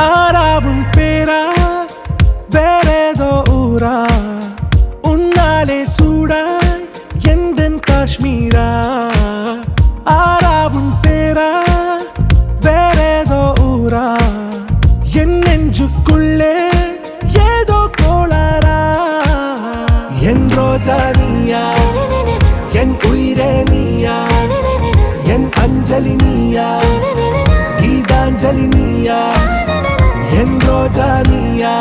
ஆறாவும் பேரா வேறேதோ ஊரா உன்னாலே சூடாய் எந்தன் காஷ்மீரா ஆறாவும் பேரா வேறேதோ ஊரா என் நெஞ்சுக்குள்ளே ஏதோ கோளாரா என் ரோஜா நீயா என் உயிரே நீயா என் அஞ்சலி நீயா கீதாஞ்சலி நீயா என் ரோஜா நீயா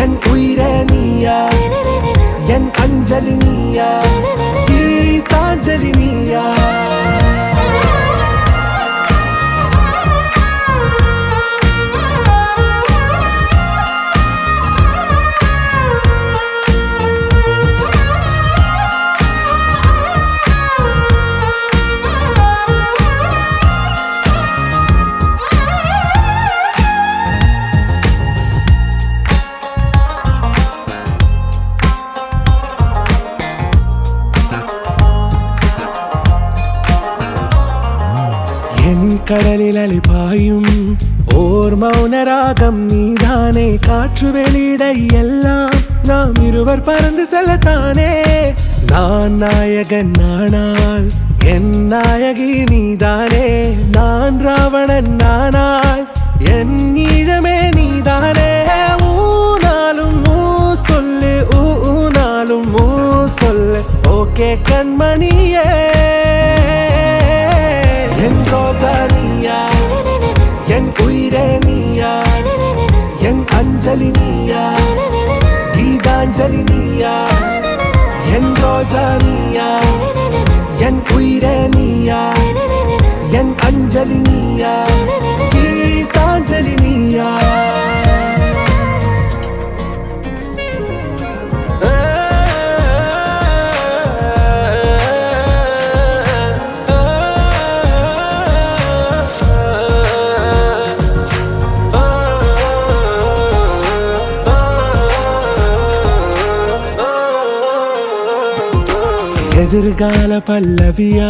என் உயிரே நீயா என் அஞ்சலி நீயா கீதாஞ்சலி நீயா என் கடலில் அலிபாயும் ஓர் மௌனராகம் நீதானே காற்று வெளியிட எல்லாம் நாம் இருவர் பறந்து செல்லத்தானே நான் நாயகன் நானால் என் நாயகி நீதானே நான் ராவணன் நானால் என் ஈழமே நீதானே ஊனாலும் ஊ சொல்லு ஊனாலும் ஊ சொல்லு ஓகே கண்மணியே என் ரோஜா நீயா என் உயிரே நீயா என் அஞ்சலி நீயா கீதாஞ்சலி நீயா என் ரோஜா நீயா என் உயிரே நீயா என் அஞ்சலி நீயா கீதாஞ்சலி நீயா எதிர்கால பல்லவியா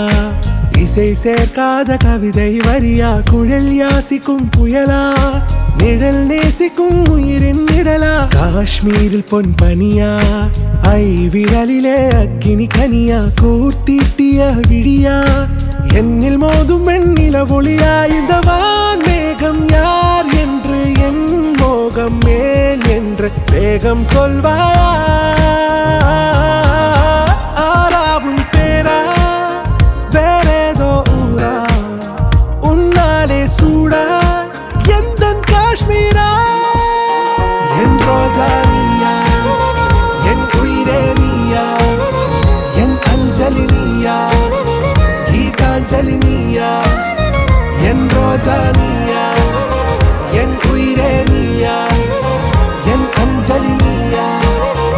இசை சேர்க்காத கவிதை வரியா குழல் யாசிக்கும் புயலா நிழல் நேசிக்கும் உயிரின் நிழலா காஷ்மீரில் பொன் பனியா ஐ விரலிலே அக்கினி கனியா கூர்த்தீட்டிய விழியா என்னில் மோதும் வெண்ணில ஒளியா இந்த வான் மேகம் யார் என்று என் மோகம் மேல் என்று வேகம் சொல்வாயா ஆறாவும் பேரா வேறேதோ ஊரா உன்னாலே சூடா எந்தன் காஷ்மீரா என் ரோஜா நீயா என் உயிரே நீயா என் அஞ்சலி நீயா கீதாஞ்சலி நீயா என் ரோஜா நீயா என் உயிரே நீயா என் அஞ்சலி நீயா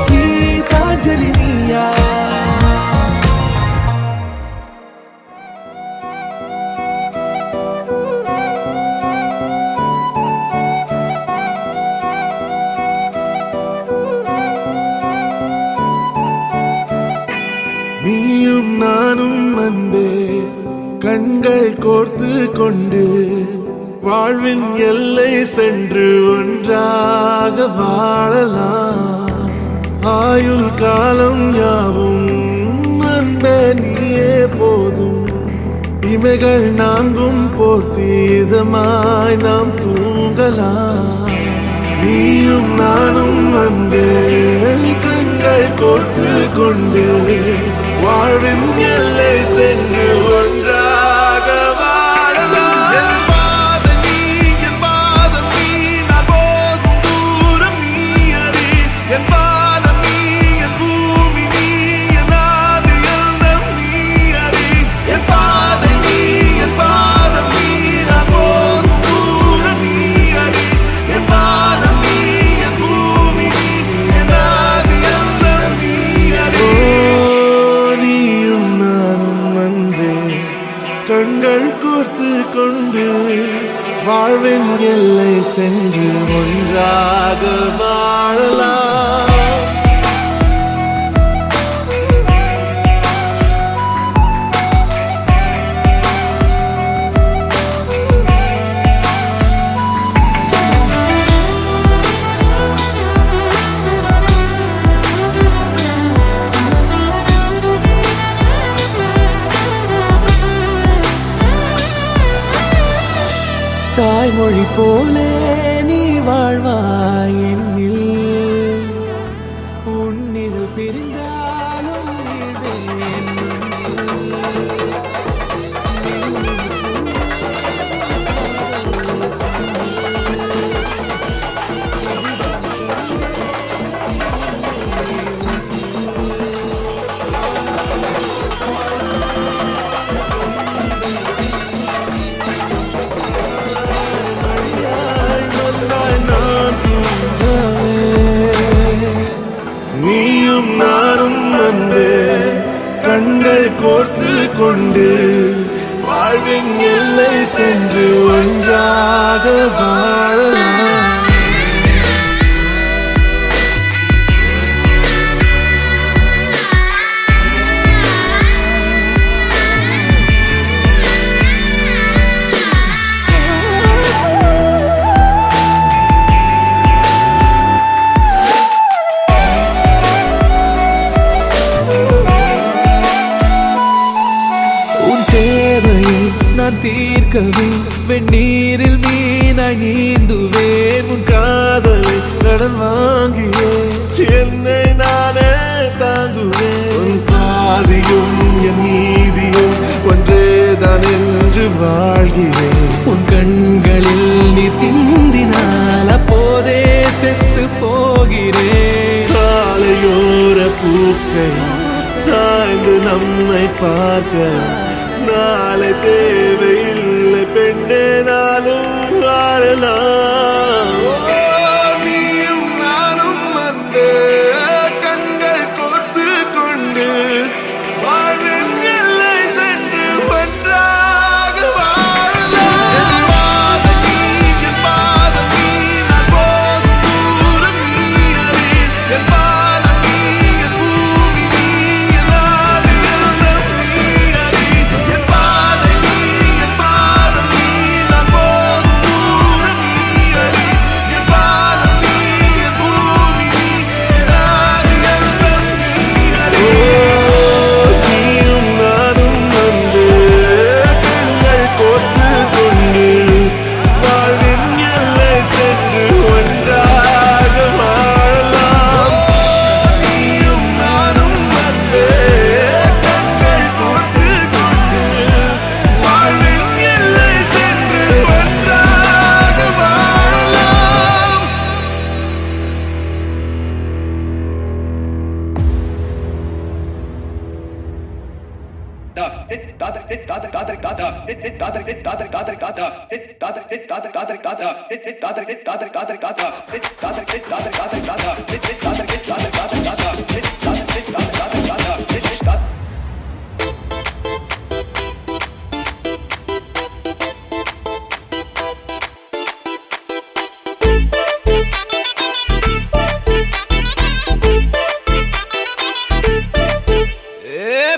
கீதாஞ்சலி நீயா நீயும் நானும் அன்பே கண்கள் கோர்த்து கொண்டு வாழ்வின் எல்லை சென்று ஒன்றாக வாழலாம் ஆயுள் காலம் யாவும் அன்பே நீயே போதும் இமைகள் நான்கும் போர்த்தீதமாய் நாம் தூங்கலாம் நீயும் நானும் அன்பே கண்கள் கோர்த்து கொண்டு வாழ்வின் எல்லை சென்று ஒன்றாக வாழலாம் என் பாதம் நீ நான் போகும் தூரம் நீ அறி என் பாதம் நீ என் பூமி நீ என் ஆதி எல்லாம் நீ அறி என் பாதம் நீ நான் போகும் தூரம் நீ அறி என் பாதம் நீ என் பூமி நீ என் ஆதி எல்லாம் நீ அறி கண்கள் கோர்த்து கொண்டு வாழ்வின் எல்லை சென்று ஒன்றாக வாழலாம் மொழி போலே நீ வாழ்வாய் என்னில் உன்னில் பிரிந்தாலும் வீழ்வேன் நீயும் நானும் வந்து கண்கள் கோர்த்து கொண்டு வாழ்வின் எல்லை சென்று ஒன்றாக வாழலாம். நான் தீர்க்கவே வெந்நீரில் மீனாய் நீந்துவேன் உன் காதலை கடன் வாங்கியே என்னை நானே தாங்குவேன். உன் பாதியும் என் நீதியும் ஒன்றேதான் என்று வாழ்கிறேன். உன் கண்களில் நீர் சிந்தினால் அப்போதே செத்து போகிறேன். சாலையோர பூக்கள் சாய்ந்து நம்மை பார்க்க நாளை தேவையில்லை பெண்ணே நாளும் வாழலாம். நீயும் நானும் வந்து கண்கள் கோர்த்து கொண்டு வாழ்வின் எல்லை சென்று ஒன்றாக வாழலாம். என் பாதம் நீ நான் போகும் தூரம் நீ அறி. என் பாதம் நீ என் பூமி நீ என் ஆதி எல்லாம் நீ அறி. என் பாதை நீ என் பாதம் நீ நான் போகும் தூரம் நீ அறி. என் பாதம் நீ என் பூமி நீ என் ஆதி எல்லாம் நீ அறி. நீயும் நானும் வந்து கண்கள் கோர்த்து கொண்டு வாழ்வின் எல்லை சென்று ஒன்றாக வாழலாம். நீயும் நானும் வந்து கண்கள் கோர்த்து கொண்டு வாழ்வின் எல்லை சென்று ஒன்றாக வாழலாம்.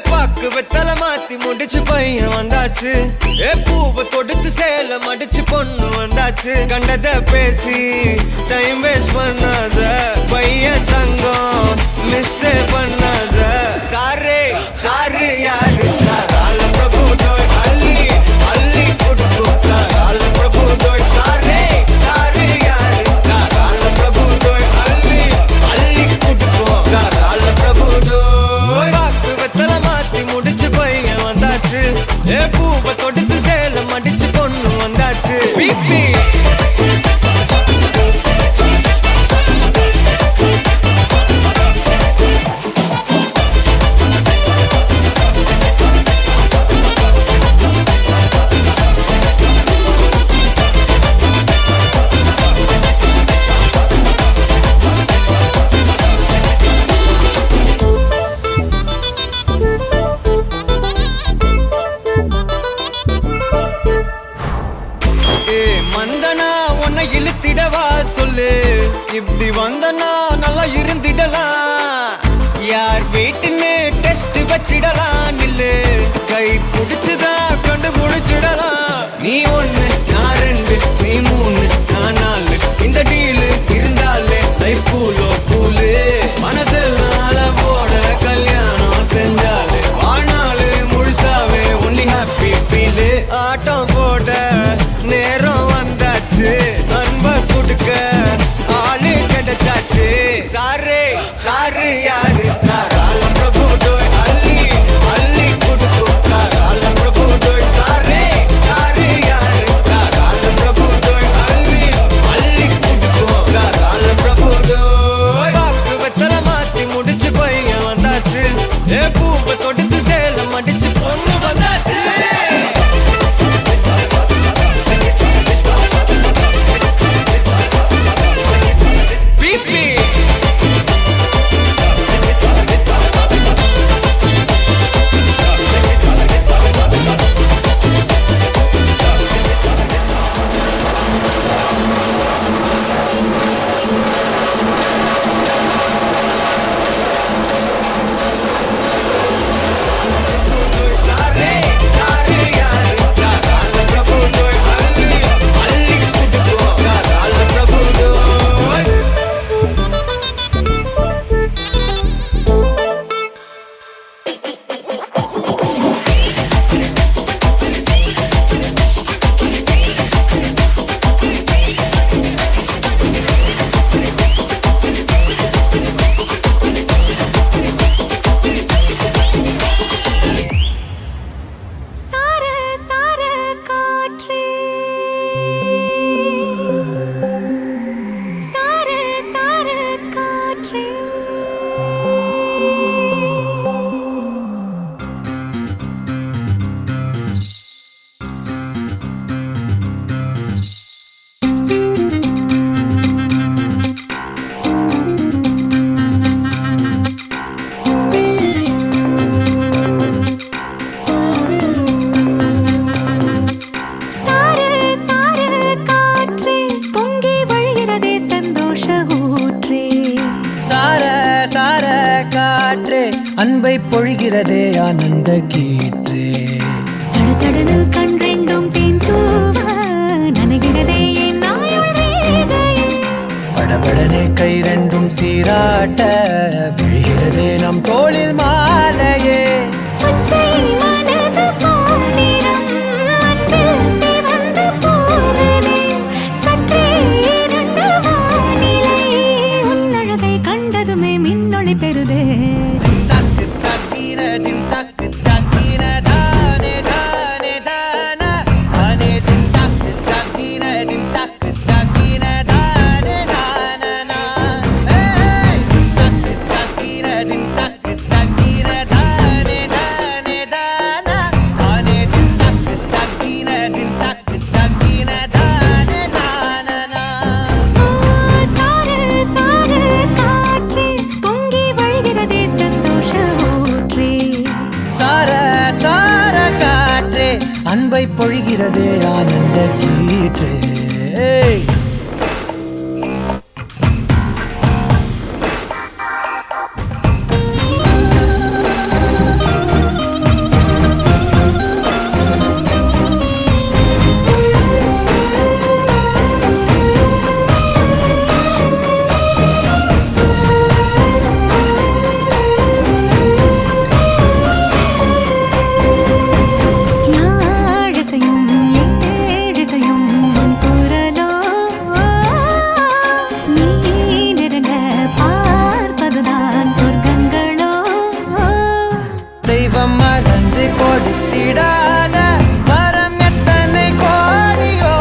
பாக்கு வெத்தல மாத்தி முடிச்சு பையன் வந்தாச்சு. பூவை தொடுத்து சேல மடிச்சு பொண்ணு வந்தாச்சு. கண்டத பேசி டைம் வேஸ்ட் பண்ணாத பையன் தங்கம் மிஸ் பண்ணாத. சாரே சாரு யாரு கால பிரபு தோய் அள்ளி அள்ளி குடுக்கு கால பிரபு தோய். சாரே சாரு யாரு கால பிரபு தோய் அள்ளி அள்ளி குடுக்கு கால பிரபு தோய். பாக்கு வெத்தல மாத்தி முடிச்சு பையன் வந்தாச்சு. பூவை தொடுத்து சேல மடிச்சு பொண்ணு வந்தாச்சு. பிபி மந்தனா உன்னை இழுத்திடவா சொல்லு. இப்படி வந்தனா நல்லா இருந்திடலாம். யார் வீட்டுன்னு டெஸ்ட் வச்சிடலாம். நில்லு கை பிடிச்சுதா கண்டு முடிச்சிடலாம். நீ ஒண்ணு நான் ரெண்டு நீ மூணு நான் நாலு. இந்த டீலு இருந்தாலே லைஃப் கூலோ கூலு. மனசெல்லாம் அளவோட கல்யாணம் செஞ்சாலே வாழ்நாளு முழுசாவே ஒன்லி ஹாப்பி ஃபீலு. ஆட்டம் போட நேரம் வந்தாச்சு. அன்பை பொழிகிறதே ஆனந்த கீற்றே சடசடனில் கண் ரெண்டும் தேன் தூவ நனைகிறதே என் நாயுள் ரேகையே. படபடனே கை ரெண்டும் சீராட்ட விழுகிறதே நம் தோளில் மாலையே பச்சை மனது பொன்னிறம் அன்பில் சிவந்து போகுதே. சற்றே இருண்ட வானிலை உன் அழகை கண்டதுமே மின்னொளி பெறுதே. தக்கு தக்கின தின் தக்கு தக்கின தானே தானே தானா தானே தின் தக்கு தக்கின தின் தக்கு தக்கின தானே தானா ஏய் தக்கு தக்கின தின் தக்கு தக்கின தானே தானே தானா தானே தின் தக்கு தக்கின தின் தக்கு தக்கின தானே தானா சார சார காற்றே பொங்கி வழிகிறதே சந்தோஷ ஊற்றே. சார சார காற்றே அன்பை பொழிகிறதே ஆனந்த கீற்றே யாழிசையும் ஏழிசையும் உன் குரலோ நீ நெருங்க பார்ப்பதுதான் சொர்க்கங்களோ. தெய்வம் மறந்து கொடுத்திடாத வரம் எத்தனை கோடியோ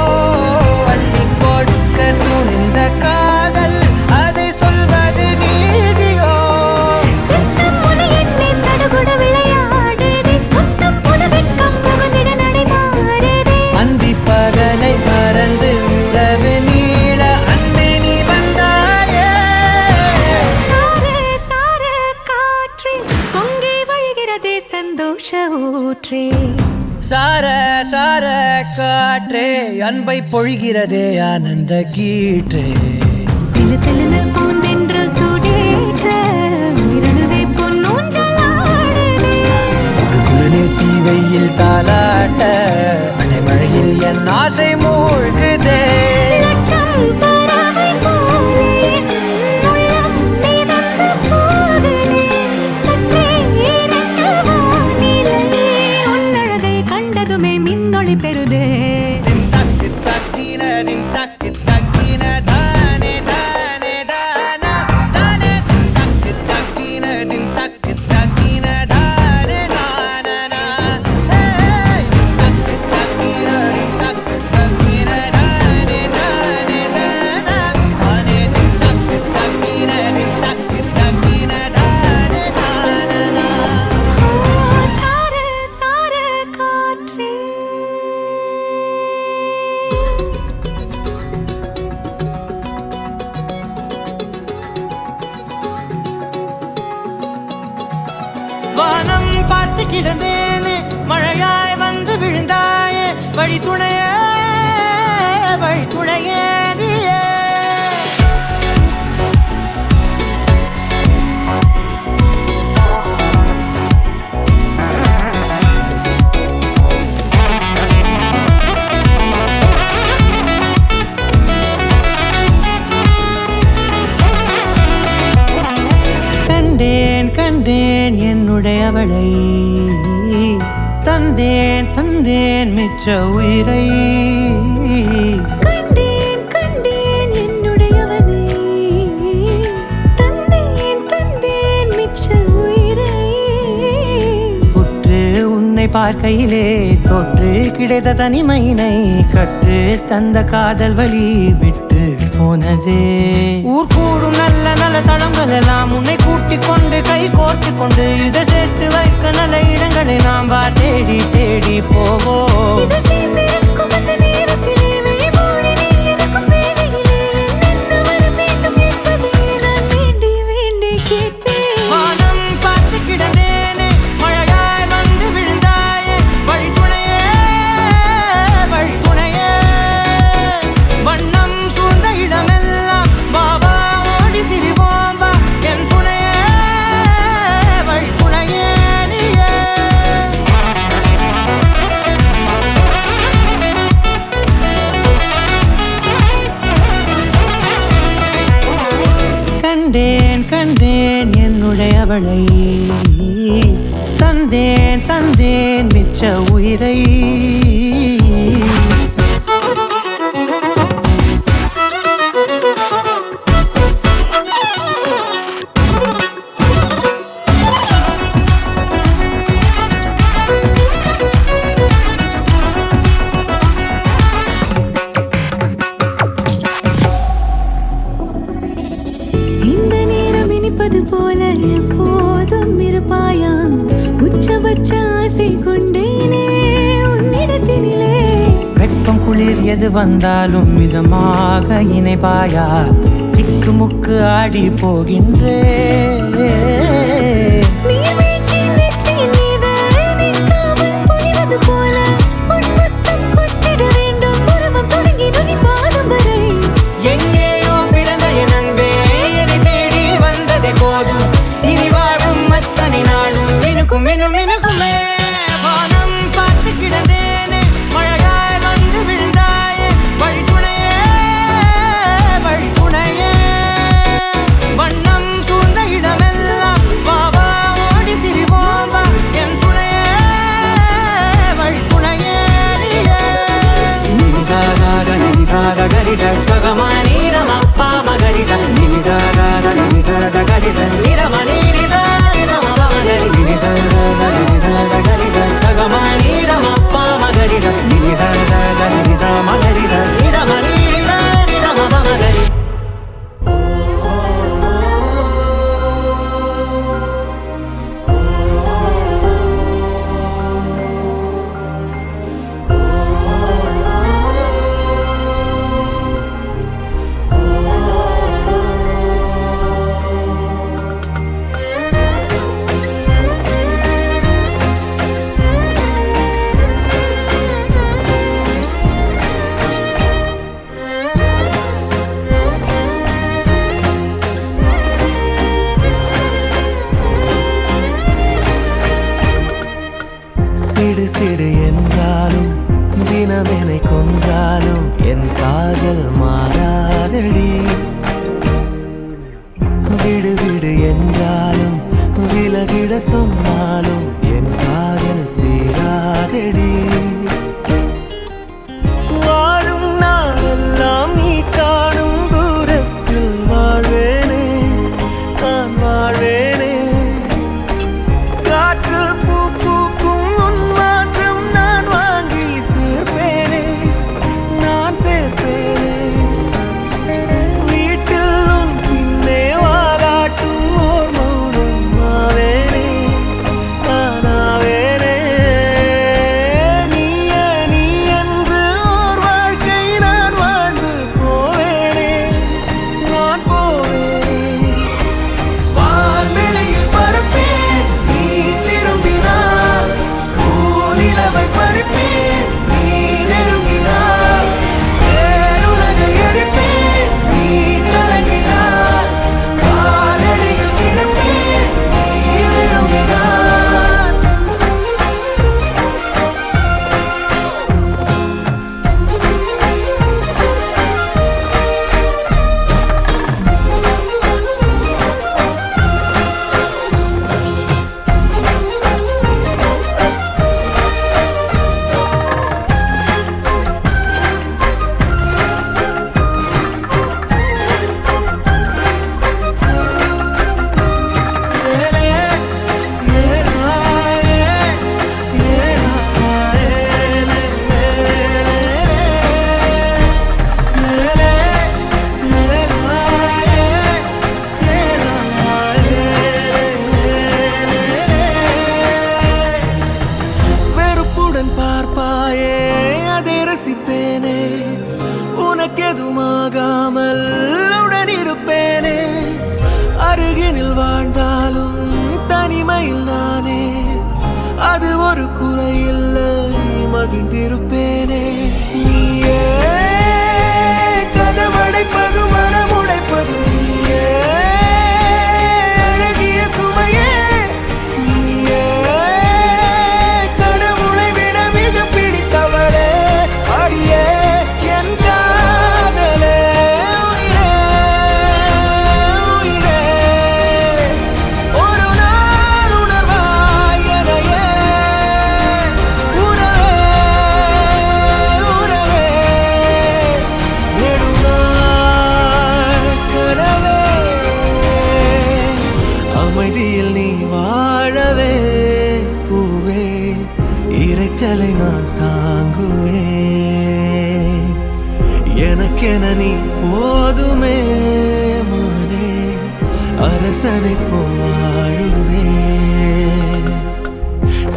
அள்ளி கொடுக்க துணிந்த காதல் அதை சொல்வது நீதியோ சித்தம் உனை எண்ணி சடுகுட விளையாடுதே. முத்தம் புது வெட்கம் புகுந்திட நடை மாறுதே. அந்தி பகலை மறந்து உறவு நீள அன்பே நீ வந்தாயே சார சார காற்றே பொங்கி வழிகிறதே சந்தோஷ ஊற்றே. சார சார காற்றே அன்பை பொழிகிறதே ஆனந்த கீற்றே சிலு சிலுன பூந்தென்றல் சூடேற்ற உயிரணுதை பொன்னூஞ்சலாடுதே. குடுகுடனே தீவையில் தாலாட்ட அணைமழையில் என் ஆசை மூழ்குதே லட்சம் பறவை போலே உள்ளம் மிதந்து போகுதே. சற்றே இருண்ட வானிலை உன் அழகை கண்டதுமே மின்னொளி பெறுதே. தக்கு தக்கின தின் தக்கு தக்கின தானே தானே தானா தானே தக்கு தக்கின தின் தக்கு தக்கின தானே தானா ஏய் தக்கு தக்கின தின் தக்கு தக்கின தானே தானே தானா தானே தின் தக்கு தக்கின தின் தக்கு தக்கின தானே தானா சார சார காற்றே. வானம் பார்த்து கிடந்தேனே மழையாய் வந்து விழுந்தாயே வழி துணையே நீயே கண்டேன் கண்டேன் என்னுடையவளை தந்தேன் தந்தேன் மிச்ச உயிரை கண்டேன் கண்டேன் என்னுடையவனை தந்தேன் தந்தேன் மிச்ச உயிரை. உற்று உன்னை பார்க்கையிலே தொற்று கிடைத்த தனிமையினை கற்று தந்த காதல் வழி விட்டு போனதே ஊர் கூடும் நல்ல நல்ல தளங்கள் எல்லாம் உன்னை கூட்டிக் கொண்டு கை கோர்த்து கொண்டு இதை சேர்த்து வைக்க நல்ல இடங்களை நாம் தேடி தேடி போவோம் இதழ் சேர்ந்திருக்கும் அந்த நேரத்திலே விழிமூடி நீ இருக்கும் வேளையிலே என்ன வர வேண்டும் என்பதை நான் வேண்டி வேண்டி கேட்பேன். வானம் பார்த்து கிடந்தேனே மழையாய் வந்து விழுந்தாயே வழி துணையே வண்ணம் சூழ்ந்த இடமெல்லாம் வா வா ஓடி திரிவோம் வா என் துணையே வழி துணையே கண்டேன் என்னுடையவளை தந்தேன் தந்தேன் மிச்ச உயிரை இந்த நேரம் இனிப்பது போல எப்போதும் இருப்பாயா உச்சபட்ச ஆசை கொண்டேனே உன்னிடத்தினிலே வெப்பம் குளிர் எது வந்தாலும் மிதமாக இணைப்பாயா திக்குமுக்கு ஆடி போகின்றே நீர்வீழ்ச்சியின் நெற்றியின் மீது நிற்காமல் பொழிவது போல உன் முத்தம் கொட்டிட வேண்டும் உறவம் தொடங்கி நுனி பாதம் வரை எங்கேயோ பிறந்த என் அன்பே என்னை தேடி வந்ததே போதும் இனி வாழும் அத்தனை நாளும் மினுக்கும் மினுக்குமே வானம் பார்த்து கிடந்தேனே மழையாய் வந்து விழுந்தாயே வழித்துணையே வழித்துணையே வண்ணம் சூழ்ந்த இடமெல்லாம் வாவா ஓடி திரிவோம் வா என் துணையே வழித்துணையே நினிசாத கரிச ககமானி ரமப்பா மகரிச நினிசாத கரிச நிரமணி ககமானி ரமப்பா மகரிச நினிசாத மகரிச நிரமணி மகரி சிடு சிடு என்றாலும் தினமெனை கொன்றாலும் என் காதல் மாறாதடி விடு விடு என்றாலும் விலகிட சொன்னாலும் என் காதல் தீராதடி வாழும் நாளெல்லாம் நீ காணும் தூரத்தில் வாழ்வேனே நான் வாழ்வேனே காற்றில் பூ பூக்கும் உன் வாசம் நான் வாங்கி சேர்ப்பேனே நான் சேர்ப்பேனே வீட்டில் உன் பின்னே வாலாட்டும் ஓர் மௌனம் ஆவேனே ஆவேனே நீ போதுமே மானே அரசனை போவாழுவே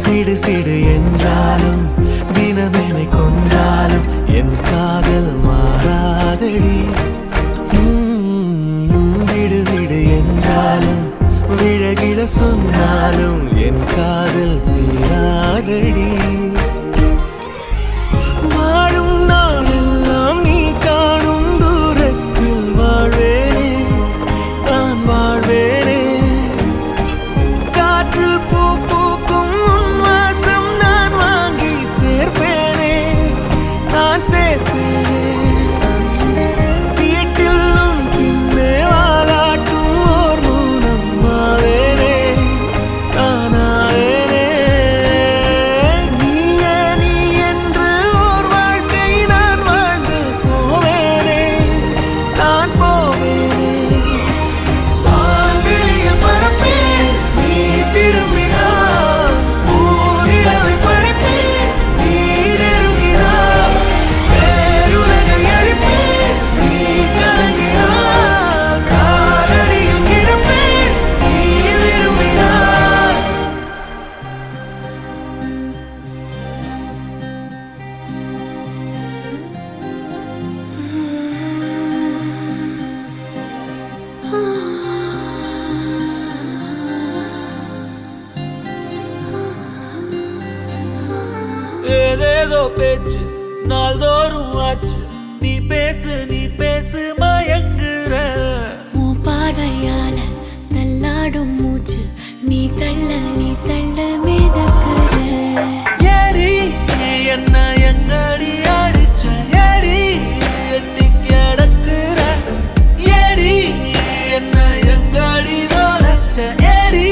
சிடு சிடு என்றாலும் தினமெனை கொன்றாலும் என் காதல் மாறாதடி விடு விடு என்றாலும் விழகிட சொன்னாலும் என் காதல் தீராதடி வாழும் நாளெல்லாம் நீ காணும் தூரத்தில் வாழ்வேனே நான் வாழ்வேனே காற்றில் பூ பூக்கும் உன் வாசம் நான் வாங்கி சேர்ப்பேனே நான் சேர்ப்பேனே வீட்டில் உன் பின்னே வாலாட்டும் ஓர் மூலம் ஆவேனே நானாவேனே நீயே நீ என்று ஓர் வாழ்க்கை நான் வாழ்ந்து போவேனே நான் போவேனே வான்வெளியில் பறப்பேன் நீ திரும்பினாய் பூநிலவை பறிப்பேன் நீ நெருங்கினாய் பேருலகை அழிப்பேன் நீ கலங்கினாய் காலடியில் கிடப்பேன் நீ விரும்பினாய் ஏதேதோ பேச்சு நாள்தோறும் ஆச்சு நீ பேசு மயங்குற உன் பார்வையால தள்ளாடும் மூச்சு நீ தள்ள மிதக்குற ஏடி என்ன எங்கடி அடிச்ச ஏடி எட்டி கிடக்குற ஏடி என்ன எங்கடி தொலைச்ச ஏடி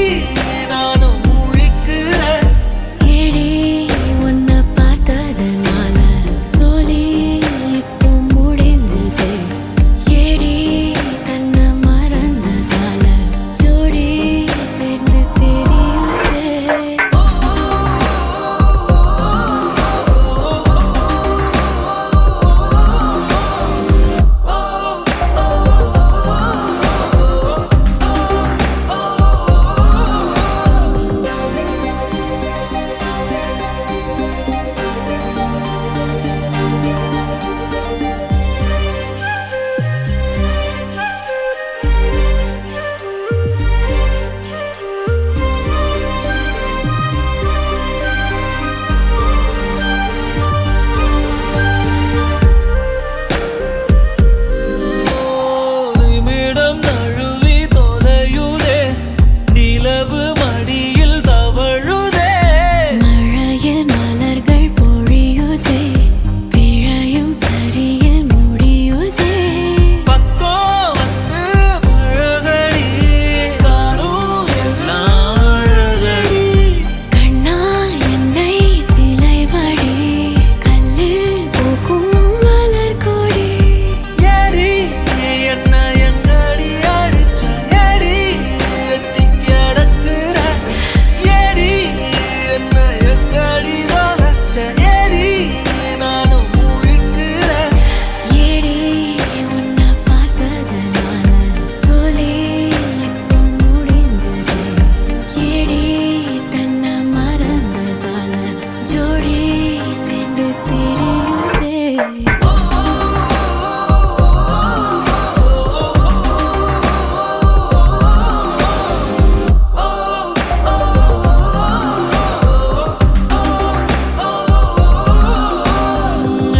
நானும் முழிக்கிறேன் ஏடி உன்னை பார்த்ததனால சோலி இப்போ முடிஞ்சது ஏடி தன்னை மறந்ததால ஜோடி சேர்ந்து தெரியுதே நிமிடம் நழுவி தொலையுதே நிலவு மடியில் தவழுதே மழையில் மலர்கள் பொழியுதே பிழையும் சரியில் முடியுதே பக்கம் வந்து பழகடி தானும் எல்லாம் அழகடி கண்ணால் என்னை சிலை வடி கல்லில் பூக்கும் மலர் கொடி ஏடி என்ன எங்கடி அடிச்ச ஏடி எட்டி கிடக்குற ஏடி என்ன எங்கடி தொலைச்ச ஏடி நானும் முழிக்கிறேன் ஏடி உன்னை பார்த்ததனால சோலி இப்போ முடிஞ்சது ஏடி தன்னை மறந்ததால ஜோடி சேர்ந்து தெரியுதே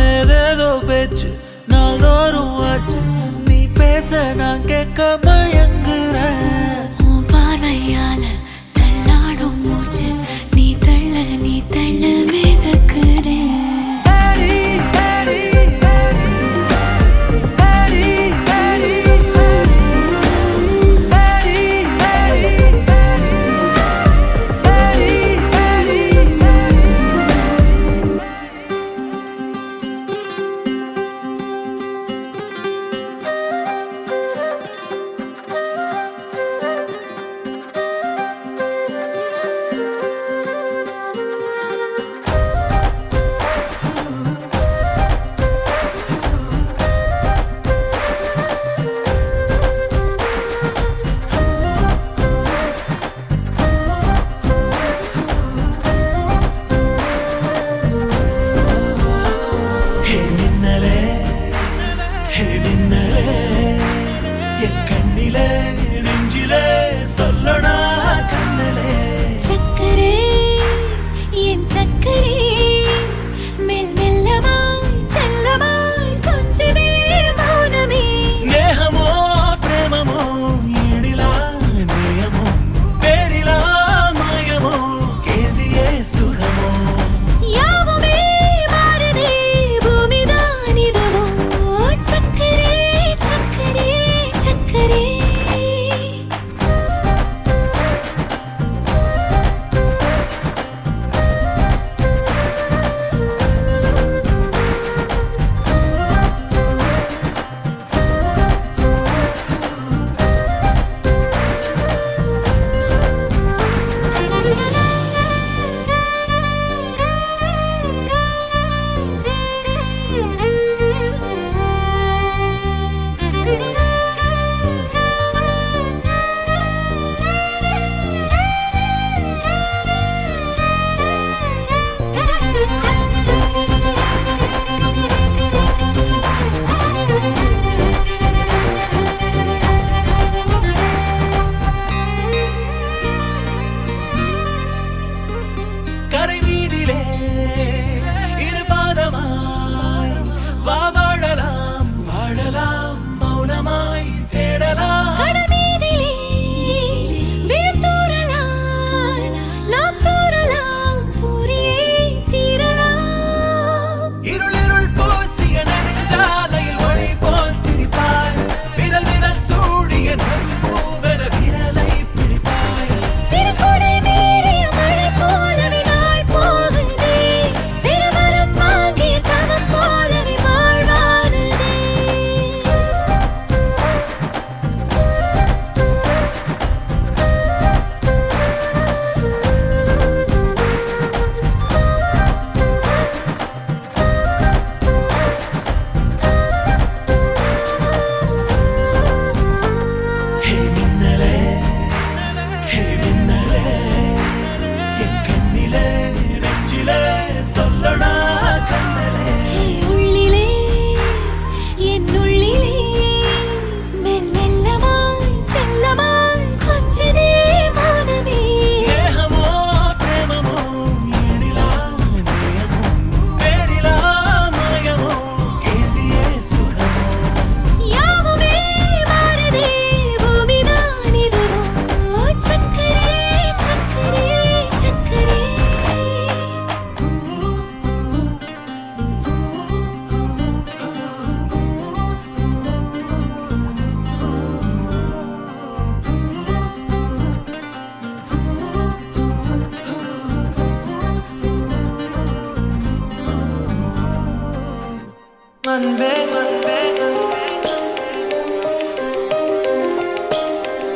ஏதேதோ பேச்சு நாள்தோறும் ஆச்சு நீ பேச நான் கேட்க மயங்குறேன் உன் பார்வையால தள்ளாடும் மூச்சு நீ தள்ள மிதக்குற ஏடி ஏடி ஏடி ஏடி ஏடி ஏடி ஏடி ஏடி ஏடி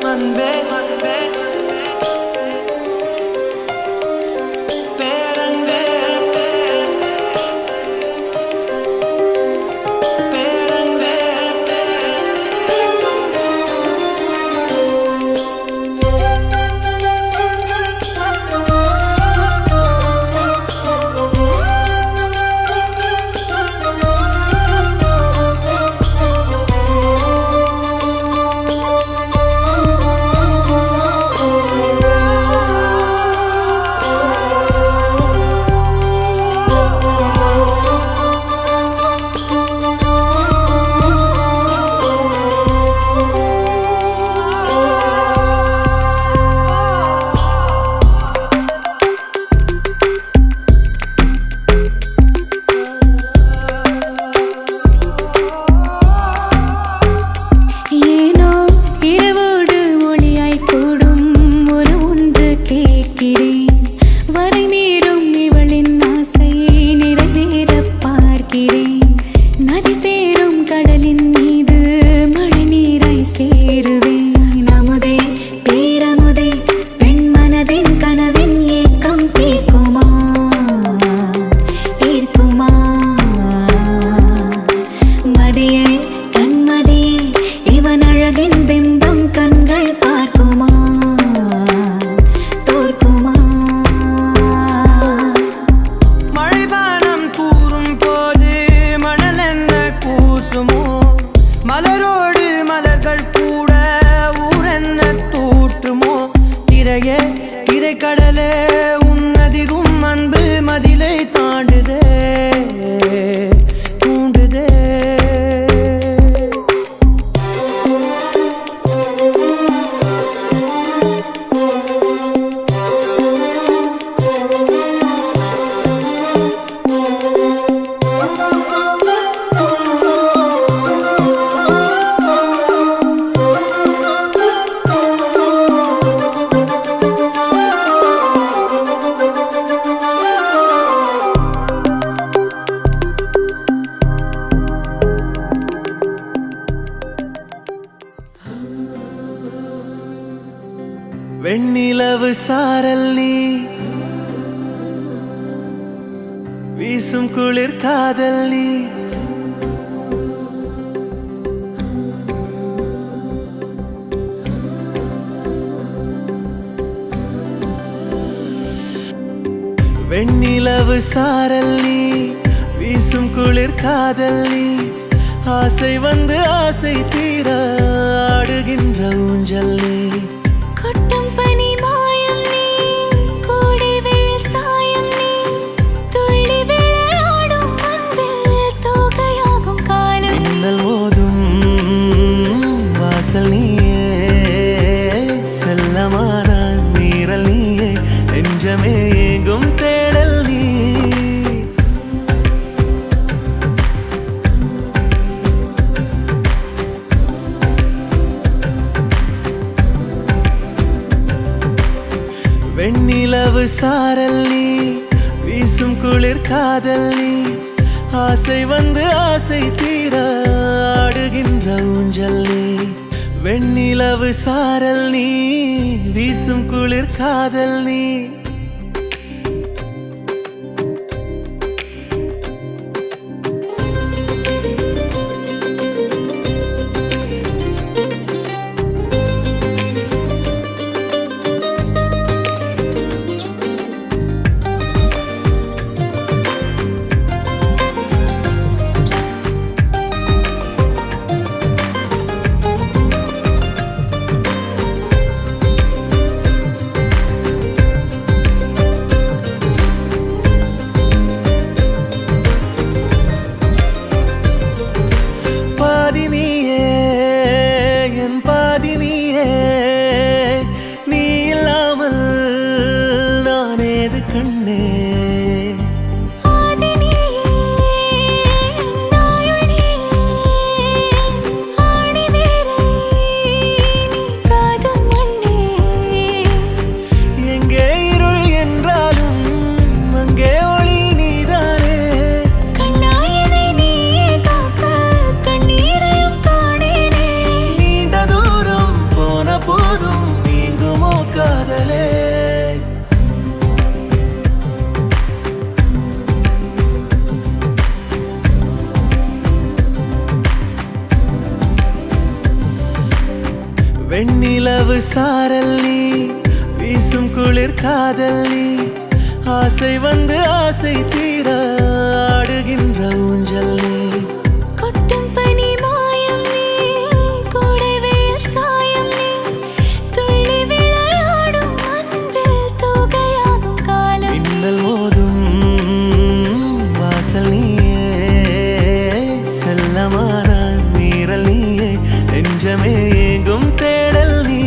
அன்பே அன்பே பேரன்பே பேரன்பே ஏனோ இரவோடு ஒளியாய் கூடும் ஒரு ஒன்று கேட்கிறேன் வரை மீறும் இவளின் ஆசையை நிறைவேற பார்க்கிறேன் நதி சேரும் கடலின் மீது மழை நீராய் சேருவேன் அமுதே பேரமுதே பெண் மனதின் கனவின் ஏக்கம் தீர்க்குமா தீர்க்குமா மதியே கண்மதியே இவன் அழகின் பிம்பம் கண்கள் பார்க்குமா தோற்குமா மழைவானம் கூறும் போது மணல் என்ன கூசுமோ மலரோடு மலர்கள் கூட ஊரென்ன தூற்றுமோ திரையே திரைக்கடலே உன்னதிரும் அன்பு மதிலை தாண்டுதே தூண்டுதே வெண்ணிலவு சாரல் நீ வீசும் குளிர் காதல் நீ வெண்ணிலவு சாரல் நீ வீசும் குளிர் காதல் நீ ஆசை வந்து ஆசை தீர ஆடுகின்ற ஊஞ்சல் நீ கொட்டும் பனி மாயம் நீ கோடை வெயில் சாயம் நீ துள்ளி விளையாடும் அன்பில் தோகையாகும் காலம் நீ. மின்னல் மோதும் வாசல் நீயே செல்லமான மீறல் நீயே நெஞ்சமே எங்கும் தேடல் நீ வெண்ணிலவு சாரல் நீ வீசும் குளிர் காதல் நீ ஆசை வந்து ஆசை தீர ஆடுகின்ற ஊஞ்சல் நீ வெண்ணிலவு சாரல் நீ வீசும் குளிர் காதல் நீ வெண்ணிலவு சாரல் நீ, வீசும் குளிர் காதல் நீ, ஆசை வந்து ஆசை தீர ஆடுகின்ற ஊஞ்சல் நீ. கொட்டும் பனி மாயம் நீ, கோடை வெயில் சாயம் நீ, துள்ளி விளையாடும் அன்பில் தூகையாகும் காலம் நீ. மின்னல் மோதும் வாசல் நீயே, செல்லமான மீறல் நீயே, நெஞ்சமே எங்கும் தேடல் நீ.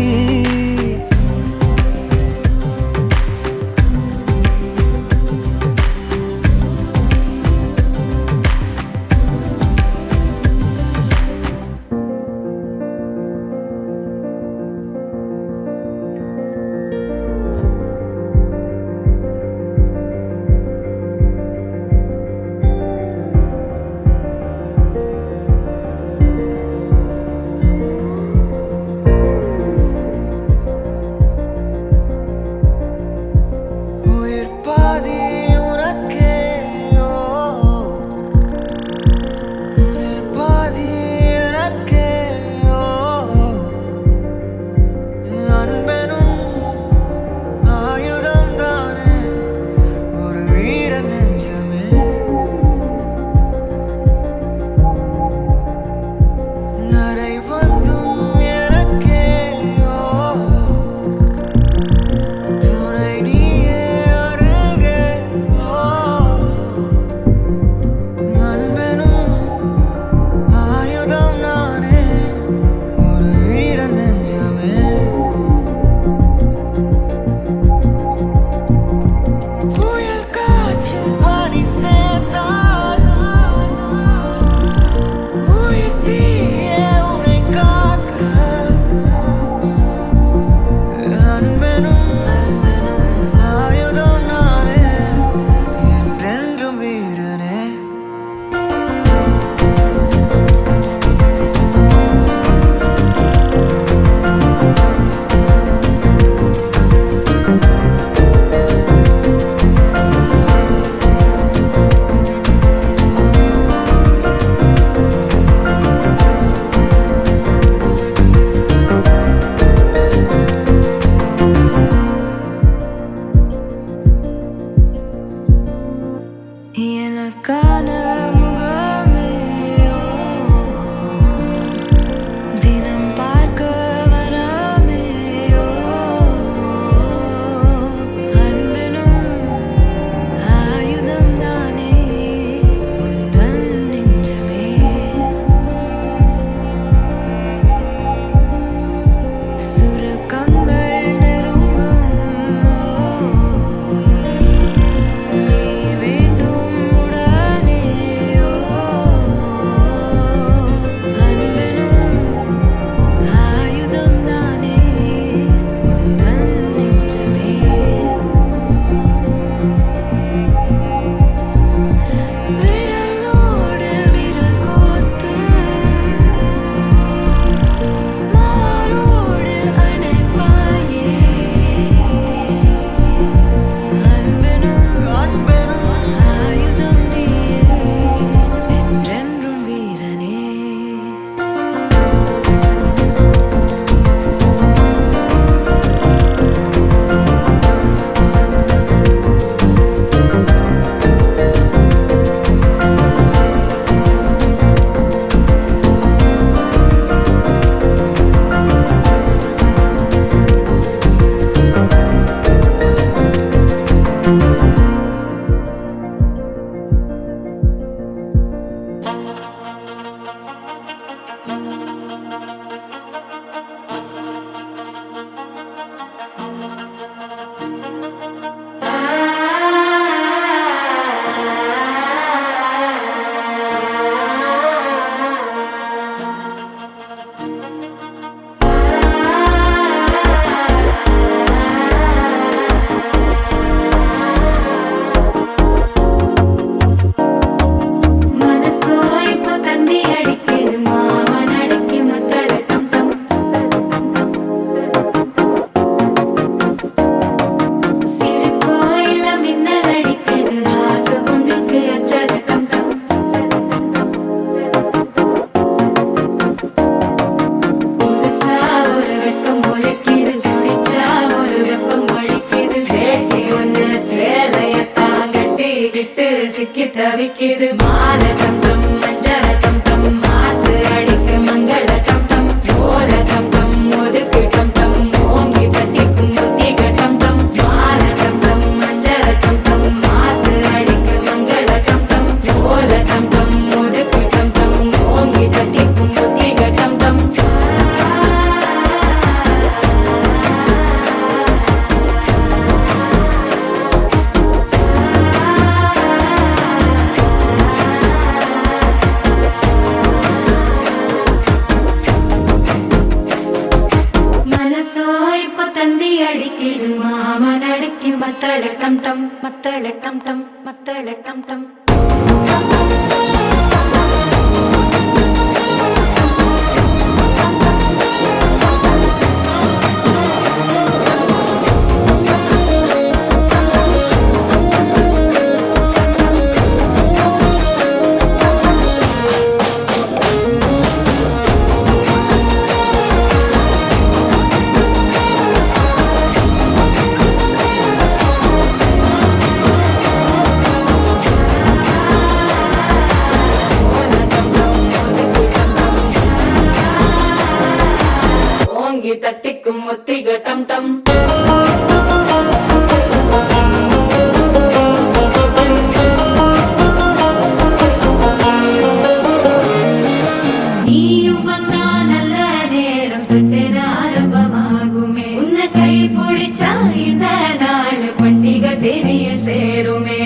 மனசோ இப்ப தந்தி அடிக்குது மாமன் அடிக்கும் மத்தள டம் டம் மத்தள டம் டம் மத்தள டம் டம் தட்டிக்கும் முத்திக டம் டம் நீயும் வந்தா நல்ல நேரம் சட்டென ஆரம்பமாகுமே உன்னை கை பிடிச்சா இந்த நாள் பண்டிகை தெரிய சேருமே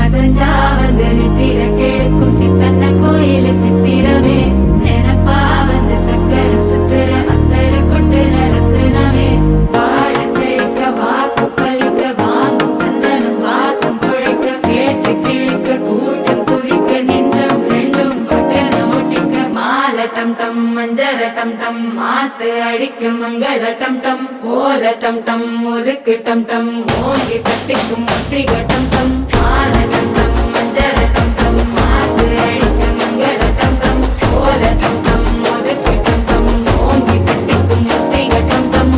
அசஞ்சா வந்து நித்திர கெடுக்கும் சித்தன்ன கோயில சித்திரமே நினப்பா வந்து சக்கர சுத்திர அத்தர கொண்டு நடத்துனவே பாட செழிக்க வாக்கு பலிக்க வாங்கும் சந்தனம் வாசம் குழைக்க கேட்டு கிழிக்க கூட்டம் குதிக்க நெஞ்சம் ரெண்டும் பட்டன ஓட்டிக்க மால டம் டம் மஞ்சர டம் டம் மாத்து அடிக்க மங்கள டம் டம் ஓல டம் டம் ஒதுக்கு டம் டம் ஓங்கி தட்டிக்கும் முத்திக டம் டம் மால டம் டம் மஞ்சர டம் டம் மாத்து அடிக்க மங்கள டம் டம் ஓல டம் டம் ஒதுக்கு டம் டம் ஓங்கி தட்டிக்கும் முத்திக டம் டம்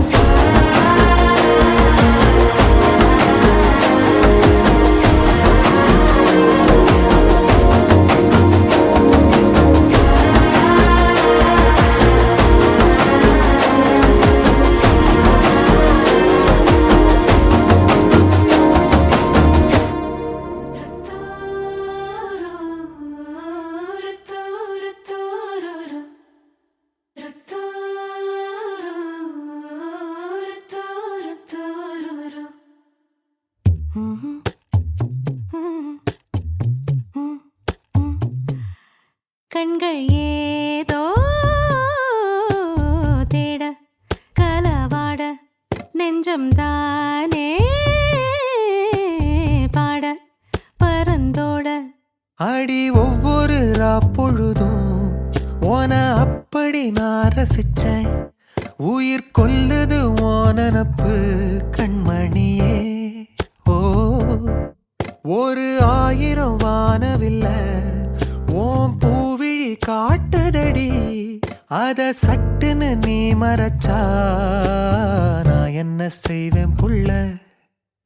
கண்கள் ஏதோ தேட கலவாட நெஞ்சம் தானே பாட பரந்தோட அடி ஒவ்வொரு பொழுதும் ஓன அப்படி நான் ரசிச்சேன் உயிர் கொல்லுது ஓனனப்பு கண்மணியே ஓ ஒரு 1000 வானவில்ல ஓம் பூவிழி காட்டுதடி அத சட்டுன்னு நீ மறைச்சா நான் என்ன செய்வேன் புள்ள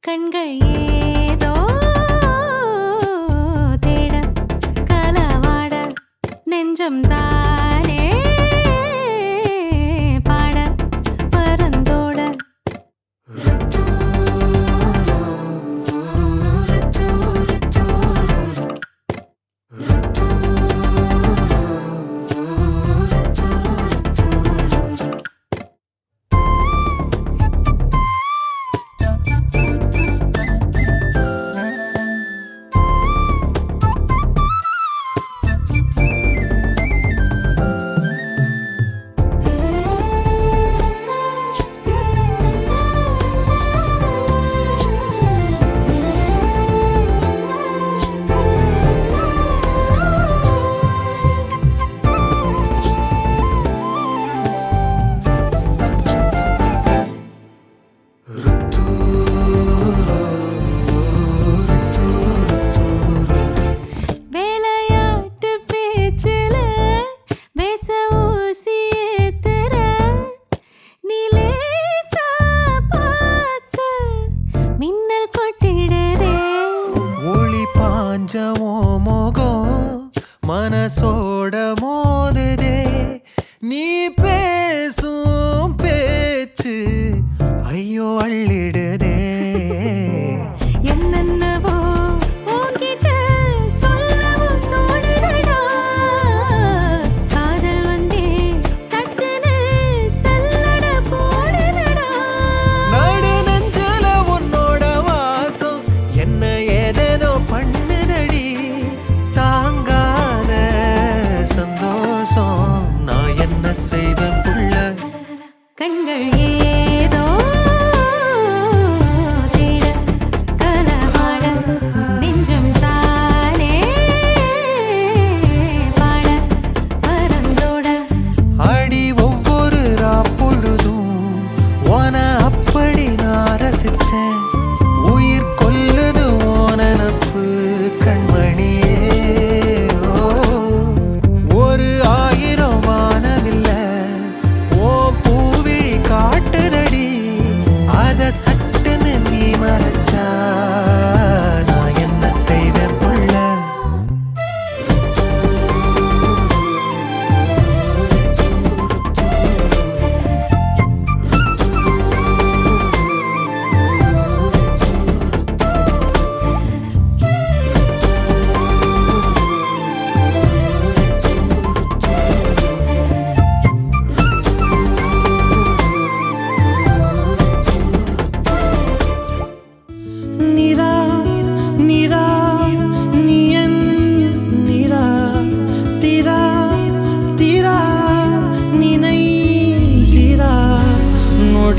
கண்கள் ஏதோ தேட கலவாட நெஞ்சம் தானே பாட பரந்தோட மனசோட மோதுதே நீ பேசும் பேச்சு ஐயோ அள்ளிடுதே என்னென்னவோ உன்கிட்ட சொல்லவும் தோணுதடா காதல் வந்தே சட்டுன்னு சல்லட போடுதடா நடு நெஞ்சில உன்னோட வாசம் என்ன ஏதேதோ பண்ணுதடி தாங்காத சந்தோஷம் நான் என்ன செய்வேன் புள்ள கண்கள்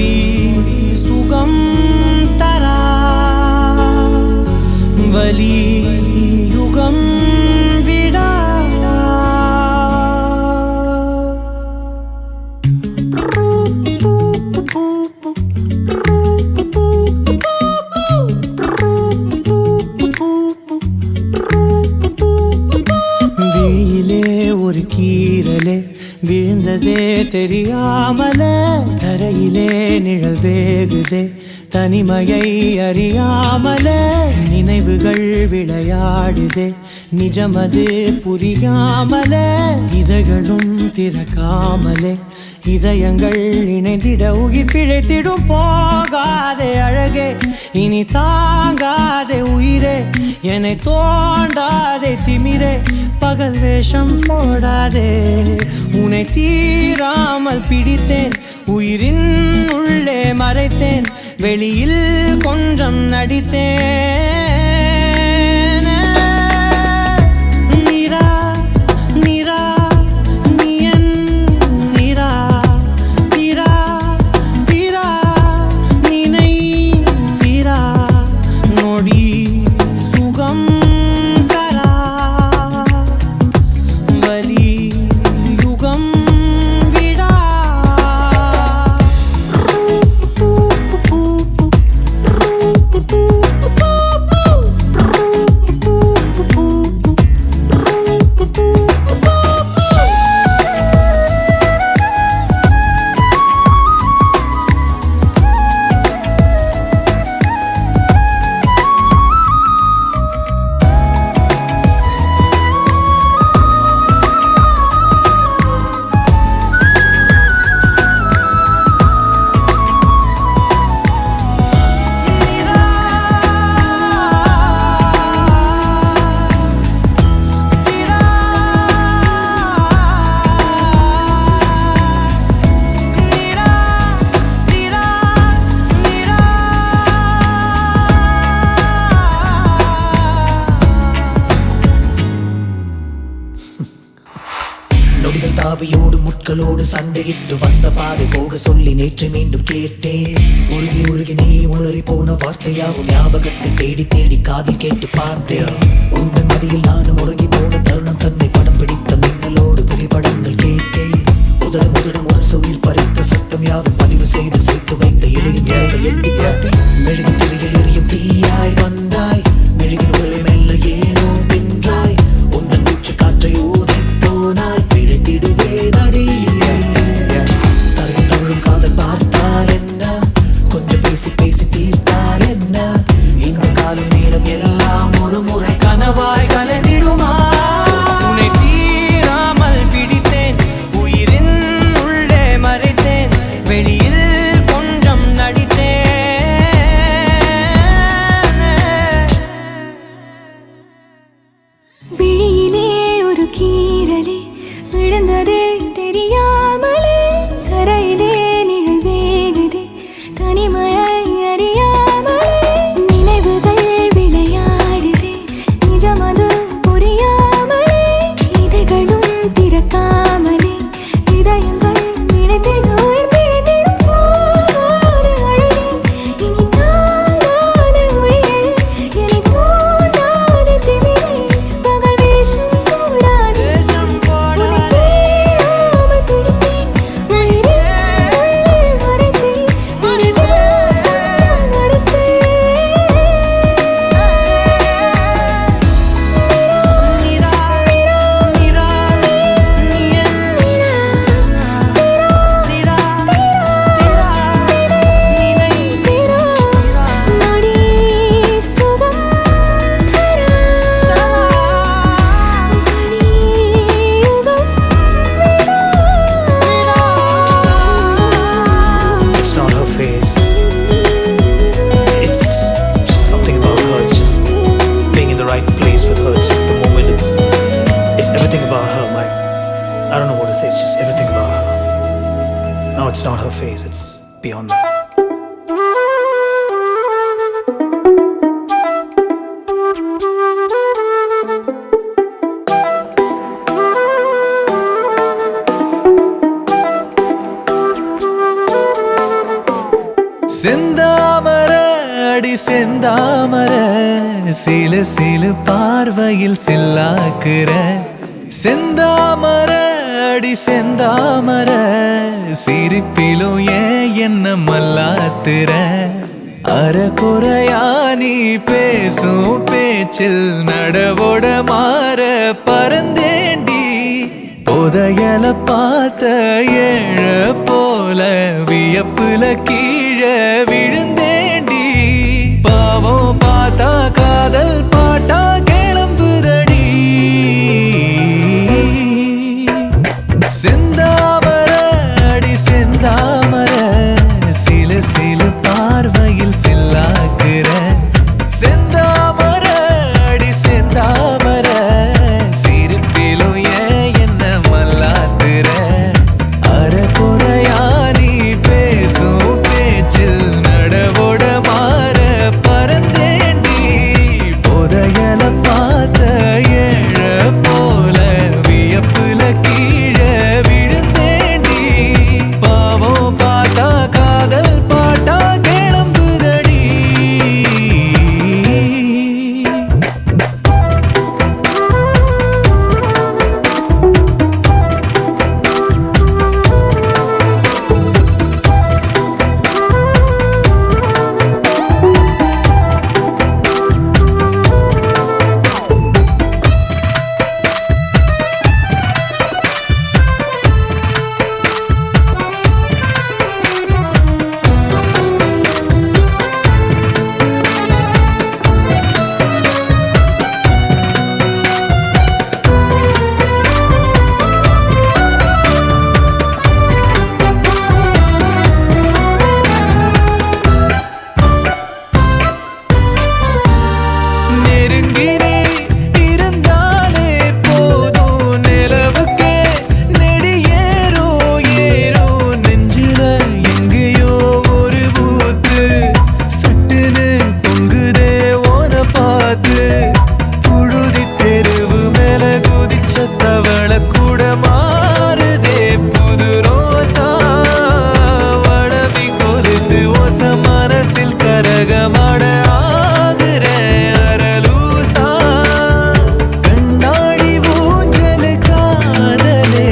நொடி சுகம் தரா வலி யுகம் விடா விழியிலே ஒரு கீரலே விழுந்ததே தெரியாமல தரையிலே நிழல் வேகுதே தனிமையை அறியாமல நினைவுகள் விளையாடுதே நிஜமது புரியாமல இதழ்களும் திறக்காமலே இதயங்கள் இணைந்திட உயிர் பிழைத்திடும் போகாதே அழகே இனி தாங்காதே உயிரே என்னை தோண்டாதே திமிரே பகல் வேஷம் போடாதே உன்னை தீராமல் பிடித்தேன் உயிரின் உள்ளே மறைத்தேன் வெளியில் கொஞ்சம் நடித்தேன் நிரா நிரா நீயன் நிரா தீரா தீரா நினை தீரா நொடி சுகம் தரா வலி யுகம் விடா நொடிகள் தாவியோடு முட்களோடு சண்டையிட்டு வந்த பாதை போக சொல்லி நேற்று மீண்டும் கேட்டேன் உருகி உருகி நீ உளறி போன வார்த்தையாவும் ஞாபகத்தில் தேடி தேடி காதில் கேட்டு பார்த்தேன் உங்கள் மதியில் நானும் உறங்கி போன தருணம் தன்னை படம் பிடித்த மின்னலோடு புகைப்படங்கள் கேட்டேன் உதடு முதடும் ஒரு உயிர் பறித்த சத்தம் யாவும் பதிவு செய்து சேர்த்து வைத்த எளிய நிலைகள் எட்டி பார்த்தேன் மெழுகின் திரையில் எரியும் தீயாய் வந்தாய் மெழுகின் உடலை மெல்ல ஏனோ தின்றாய் உந்தன் மூச்சு காற்றை ஊதி போனால் பிழைத்திடுவே நடி தரையில் தவழும் காதல் பார்த்தால் என்ன கொஞ்சம் பேசி பேசி தீர்த்தால் என்ன இந்த காலம் நேரம் எல்லாம் ஒரு முறை கனவாய் கலந்திடுமா உன்னை தீராமல் பிடித்தேன் உயிரின் உள்ளே மறைத்தேன் வெளியில் கொஞ்சம் நடித்தேன் விழியிலே ஒரு கீரலே விழுந்ததே தெரியாமலே கரையிலே நிழல் வேகுதே தனிமையை அறியாமலே நினைவுகள் விளையாடுதே நிஜமது புரியாமலே இதழ்களும் திறக்காமலே இதயங்கள் நினைத்திடும் உயிர் பிழைத்திடும் போகாது அழகே இனி தாங்காது உயிரே என்னை தோண்டாது திமிரே பகல் வேஷம் போடாது தேசம் போடாதே தீராமல் பிடித்தேன் உயிரின் உள்ளே மறைத்தேன் நிரா நிரா நீயன் தீரா தீரா நினை நொடி சுகம் தரா வலி யுகம் It's not her face. It's just something about her. It's just being in the right place with her. It's just the moment. It's everything about her. I don't know what to say. It's just everything about her. No, it's not her face. It's beyond that. செந்தாமர அடி செந்தாமர சிலு சிலு பார்வையில் சில்லாக்குற செந்தாமர அடி செந்தாமர சிரிப்பிலும் ஏன் என்ன மல்லாத்துற அறகுறையா நீ பேசும் பேச்சில் நடவோட மாற பறந்தேண்டி புதையல பார்த்த ஏழ போல வியப்புல கீழே விழுந்தேண்டி பாவம் பார்த்தா காதல் பாட்டா கிளம்புதடி செந்தாமர அடி செந்தாமர சில சில பார்வையில் சில்லாக்குற செந்தாமர அடி செந்தாமர சிரிப்பிலும் ஏன் என்ன மல்லாத்துற அறகுறையா நீ பேசும் பேச்சில் நடவோட மாற பறந்தேண்டி புதையல பார்த்த ஏழ போல வியப்புல கீழே விழுந்தேண்டி பாவம் பார்த்தா காதல் பாட்டா கிளம்புதடி நெருங்கினே இருந்தாலே போதும் நிலவுக்கே நெடியேறோ ஏறோ நெஞ்சில எங்கேயோ ஒரு பூத்து சட்டுன்னு பொங்குதே ஓன பார்த்து புழுதி தெருவு மேல குதிச்ச தவள கூட மாறுதே புது ரோசா வடவி கொலுசு ஓச மனசில் கரகமாட ஆகுற அரலூசா கண்ணாடி ஊஞ்சல் காதலே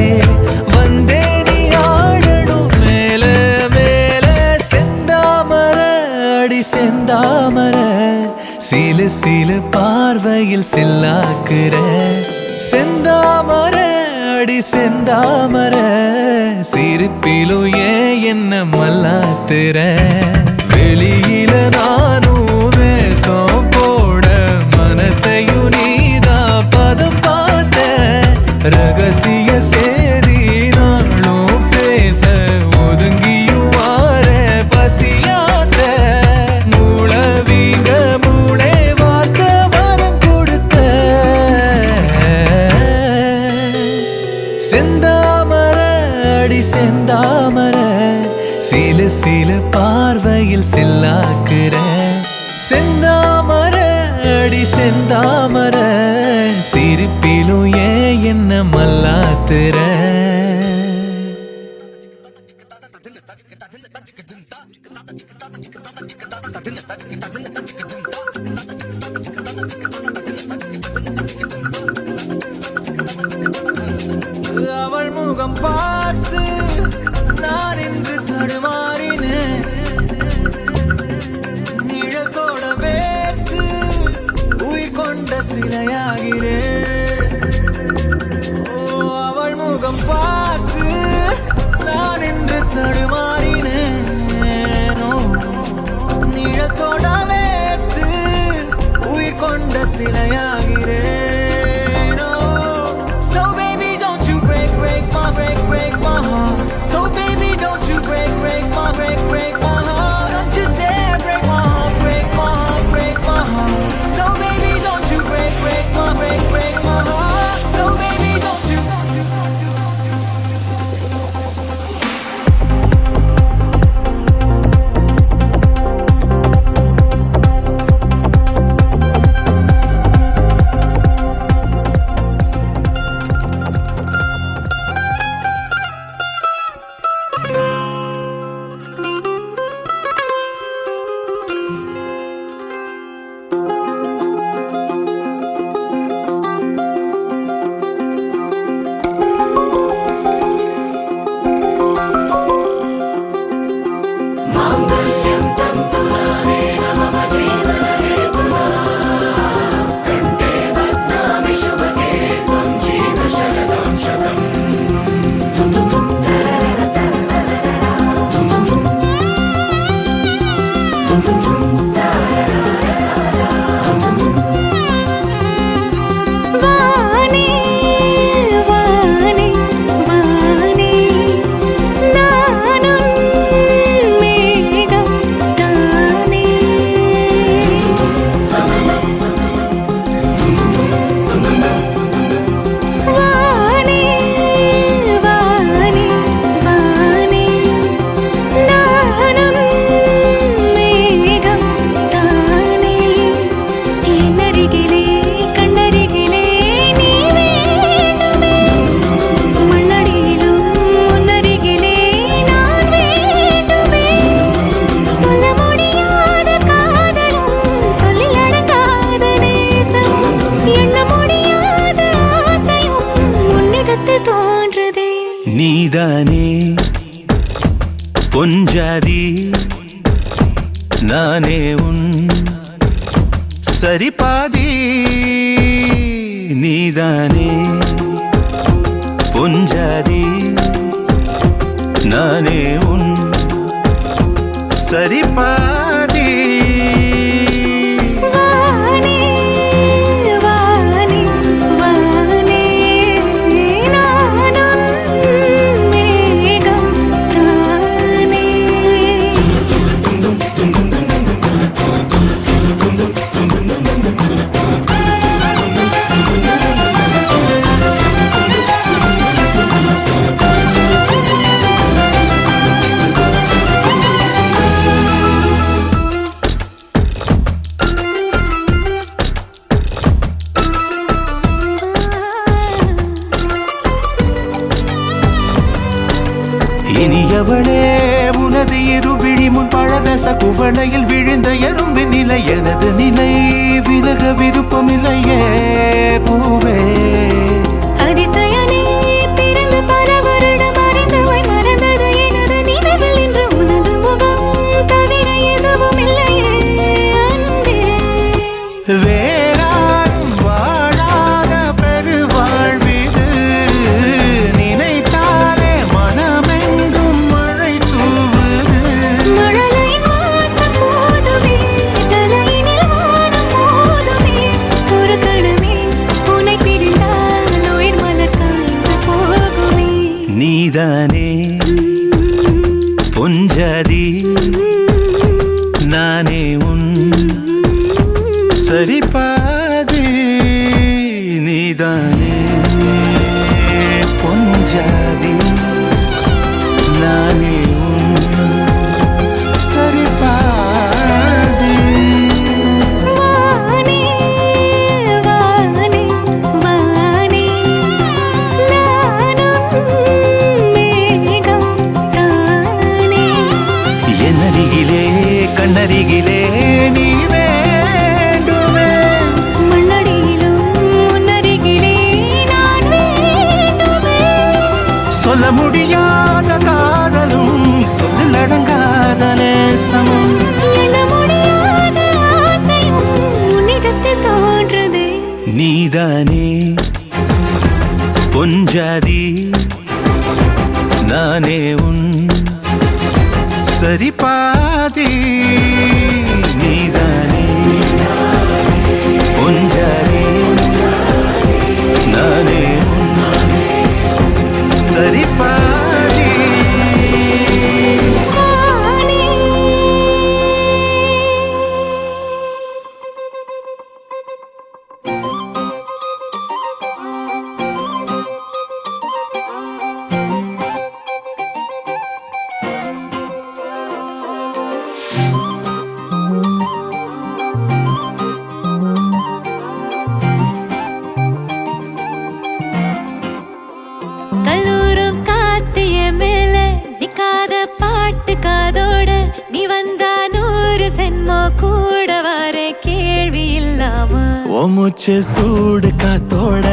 வந்தே நீ ஆடணும் மேல மேல செந்தாமர அடி செந்தாமர சிலு சிலு பார்வையில் சில்லாக்குற செந்தாமர அடி செந்தாமர சிரிப்பிலும் ஏன் என்ன மல்லாத்துற வெளியில நானும் வேஷம் போட மனசையும் நீதான் பதம் பார்த்த ரகசிய சேதி நாளும் பேச ஒதுங்கியும் வார பசியாத்த மூளவீங்க மூளை வார்த்த வரம் கொடுத்த செந்தாமர அடி செந்தாமர சிலு சிலு பார்வையில் சில்லாக்குற செந்தாமர அடி செந்தாமர சிரிப்பிலும் ஏன் என்ன மல்லாத்துற அவள் முகம் பார்த்து நான் இன்று தடுமாறினேன் நிழத்தோட வேர்த்து உயிர் கொண்ட சிலையாகிறேன் ஓ அவள் முகம் பார்த்து நான் இன்று தடுமாறினேன் நிழத்தோட வேர்த்து பொஞ்சாதி நானே உன் சரிபாதி நீதானே பொஞ்சாதி நானே உன் சரிபாதி வானே வானே வானே நானும் மேகம் தானே இனியவளே உனது இருவிழி முன் பழதச குவளையில் விழுந்த எறும்பின் நிலை எனது நிலை விலக விருப்பமில்லையே பூவே அதிசயனே பிறந்து பல வருடம் அறிந்தவை மறந்தது எனது நினைவில் இன்று உனது முகம் தவிர எதுவும் இல்லையே அன்பே வேறாரும் வாழாத பெருவாழ்விது நினைத்தாலே மனமெங்கும் மழை தூவுது மழலையின் வாசம் போதுமே தலையினில் வானம் போதுமே ஒரு கணமே உன்னை பிரிந்தால் உயிர் மலர் காய்ந்து போகுமே நீதானே பொஞ்சாதி நானே உன் சரிபாதி நீதானே பொஞ்சாதி நானே உன் சரிபாதி வானே வானே வானே நானும் மேகம் தானே என்னருகிலே கண்ணருகிலே நீ வேண்டுமே மண்ணடியிலும் முன்னருகிலே நான் வேண்டுமே சொல்ல முடியாத காதலும் சொல்லடங்காத நேசமும் எண்ண முடியாத ஆசையும் உன்னிடத்தில் தோன்றுதே நீதானே பொஞ்சாதி நானே உன் சரிபாதி நீதானே பொஞ்சாதி நானே உன் சரிபாதி வானே கல்லூரும் காத்திய மேல நிக்காத பாட்டு காதோட நீ வந்தா 100 சென்மோ கூட வர கேள்வி இல்லாம உன் மூச்சு சூடு காத்தோட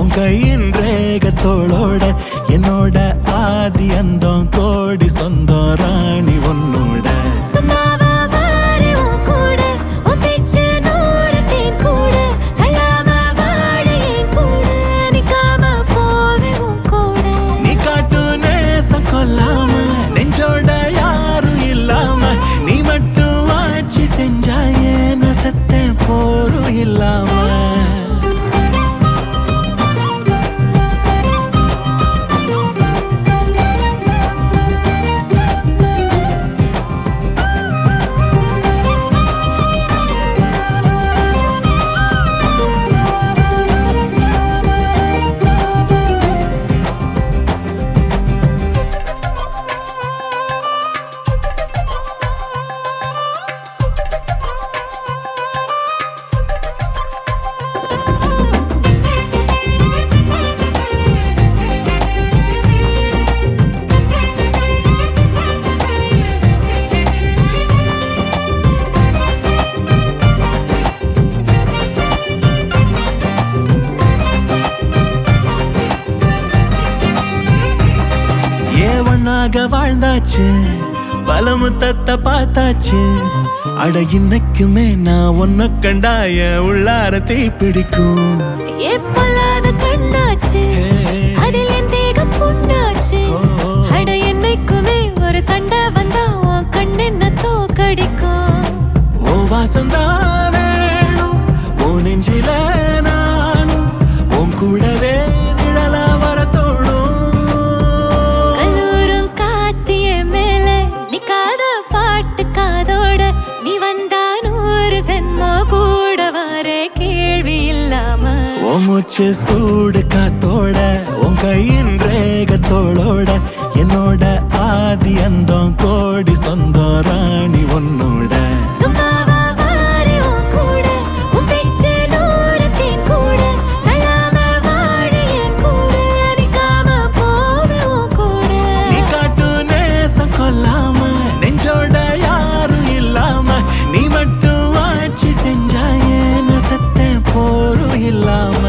உன் கையின் ரேகத்தோளோட என்னோட ஆதி அந்தம் கோடி சொந்தம் ராணி உன்னோட சும்மாவா வாரு உன் கூட உன் பேச்சு 100 தேன் கூட கல்லாம வாடு என் கூட நிக்காம போவே உன் கூட நீ காட்டு நேசம் கொல்லாம நெஞ்சோட யாரும் இல்லாம நீ மட்டும் ஆட்சி செஞ்சாயே நான் செத்தேன் போரும் இல்லாம ஒன்னாக வாழ்ந்தாச்சு பல முத்தத்தை பார்த்தாச்சு. அட இன்னைக்குமே நான் உன்னை கண்டாய உள்ளார தீ பிடிக்கும். எப்பொல்லாத கண்ணாச்சு அதில் என் தேகம் புண்ணாச்சு. அட என்னைக்குமே ஒரு சண்டை வந்தா உன் கண்ணென்ன தோக்கடிக்கும். ஓ வாசந்தா வேணும் ஓ நெஞ்சில நானும் உன் கூடவே நிழலா வர தோணும். கல்லூரும் காத்திய மேல நிக்காத பாட்டு காதோட நீ வந்தா 100 ஜென்மோ கூட வர கேள்வி இல்லாம. ஓ மூச்சு சூடு காத்தோட உன் கையின் ரேகத்தோளோட என்னோட ஆதி அந்தம் கோடி சொந்தம் ராணி உன்னோட. சும்மாவா வாரி உன் கூட உன் பேச்சு 100 தேன் கூட தள்ளாம வாழ என் கூட நிக்காம போவே உன் கூட. நீ காட்டு நேசம் கொல்லாம நெஞ்சோட யாரும் இல்லாம நீ மட்டும் ஆட்சி செஞ்சாயே நசத்த போரும் இல்லாம.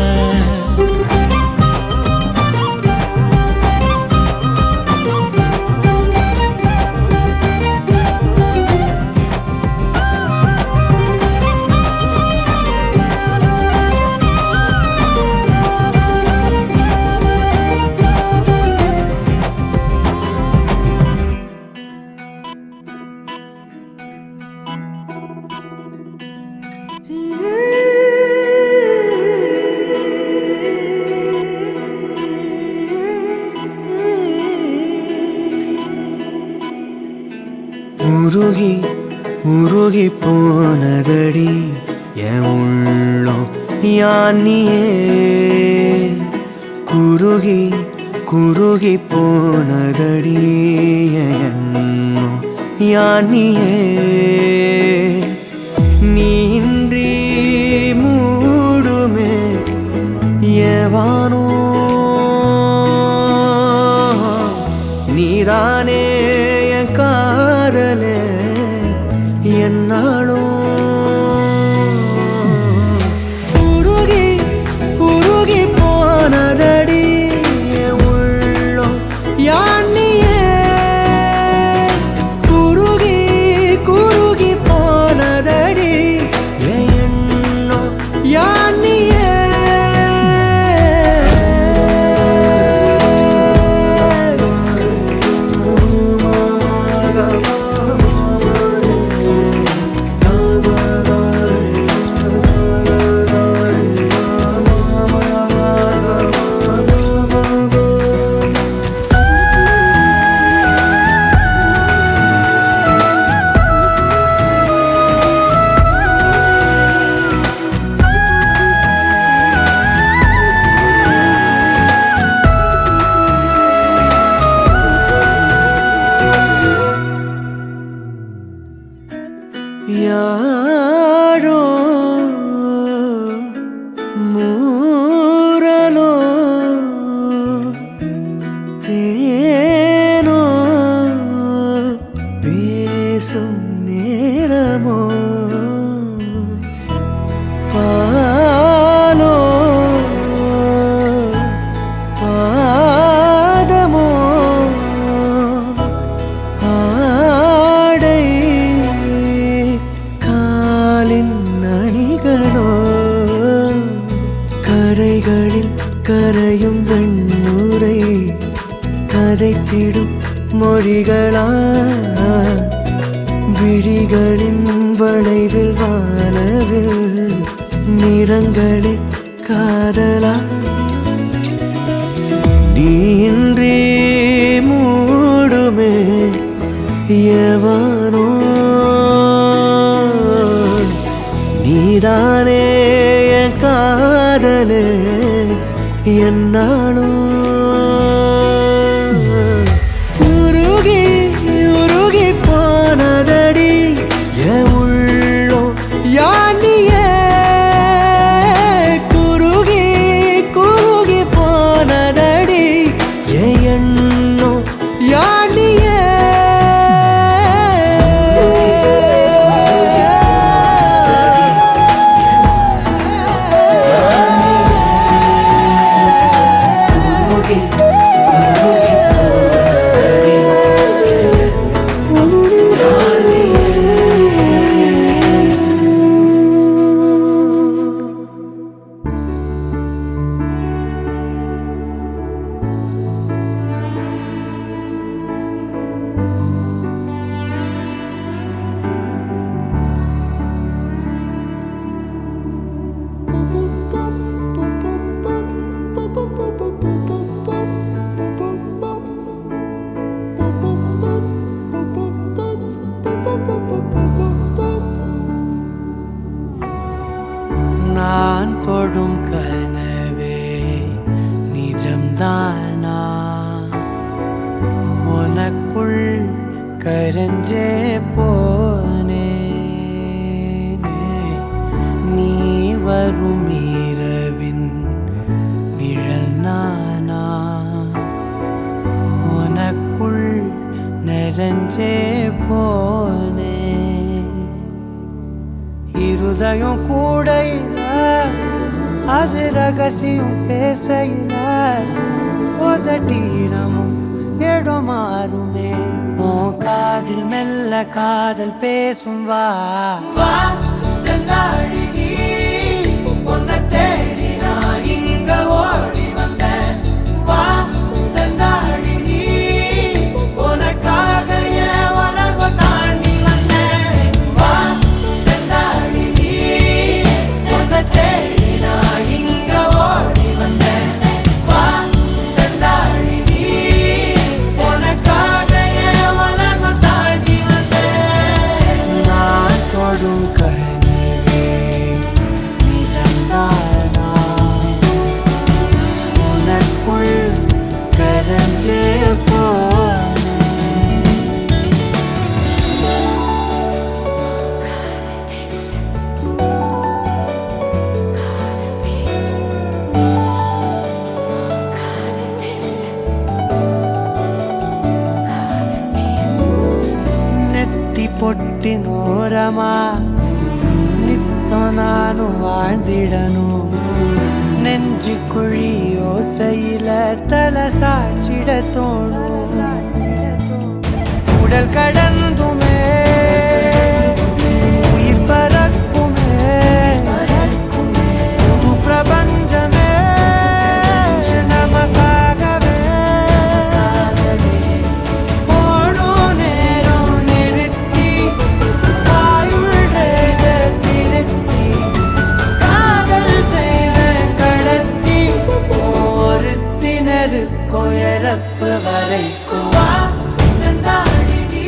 உருகி உருகி போனதடி என் உள்ளம் யானியே. குருகி குருகி போனதடி என் எண்ணம் யானியே. நீன்றி மூடுமே ஏவானோ நீதானே என் காதலே என்னாலும். உருகி உருகி போனதடி என் உள்ளம் யானியே. குருகி குருகி போனதடி என் எண்ணம் யானியே. யாரோ மூரலோ தேனோ பேசும் நேரமோ பாலோ பாதமோ ஆடை காலின் அணிகளோ கரைகளில் கரையும் வெண்ணுரை கதைத்திடும் மொழிகளா. விழிகளின் வளைவில் வானவில் நிறங்களில் காதலா. நீன்றி மூடுமே எவனோ நீதானே என் காதலே என்னாலும். உருகி உருகி போனதடி என் உள்ளம் யானியே. குருகி குருகி போனதடி என் எண்ணம் யானியே. தொடும் கனவே நிஜம்தானா உனக்குள் கரஞ்சே போனே நீ வரும் இரவின் நிழல் நானா உனக்குள் நிறைஞ்சே போனே இருதயம் கூடையில அது ரகசியம் பேசையில உதட்டீரமும் இடம் மாறுமே உன் காதில் மெல்ல காதல் பேசும் வா செந்தாழி நீ உன்னை தேடி நான் இங்க ஓடி வந்தேன் வா செந்தாழி நீ உனக்காக என் உலகம் தாண்டி வந்தேன் வா செந்தாழி நீ உன்னை தேடி நான் இங்க ஓடி வந்தேன் வா செந்தாழி நீ உனக்காக என் உலகம் தாண்டி வந்தேன் நான் தொடும் கனவே நிஜம்தானா உனக்குள் கரஞ்சே போனே ನೆತ್ತಿ ಪೊಟ್ಟಿನೋರಮ ನಿತ್ತ ನಾನು வாழ்ந்திடನು நெஞ்சு குழி யோசையில தலை சாச்சிட தோணும் உடல் கடந்துமே உயிர் பறக்குமே புது பிரபஞ்சமே நமக்காகவே போடும் நேரம் நிறுத்தி ஆயுள் ரேக திருத்தி காதல் செய்வேன் கடத்தி ஒருத்தினருக்கும் இறப்பு வரைக்கும் வா செந்தாழி நீ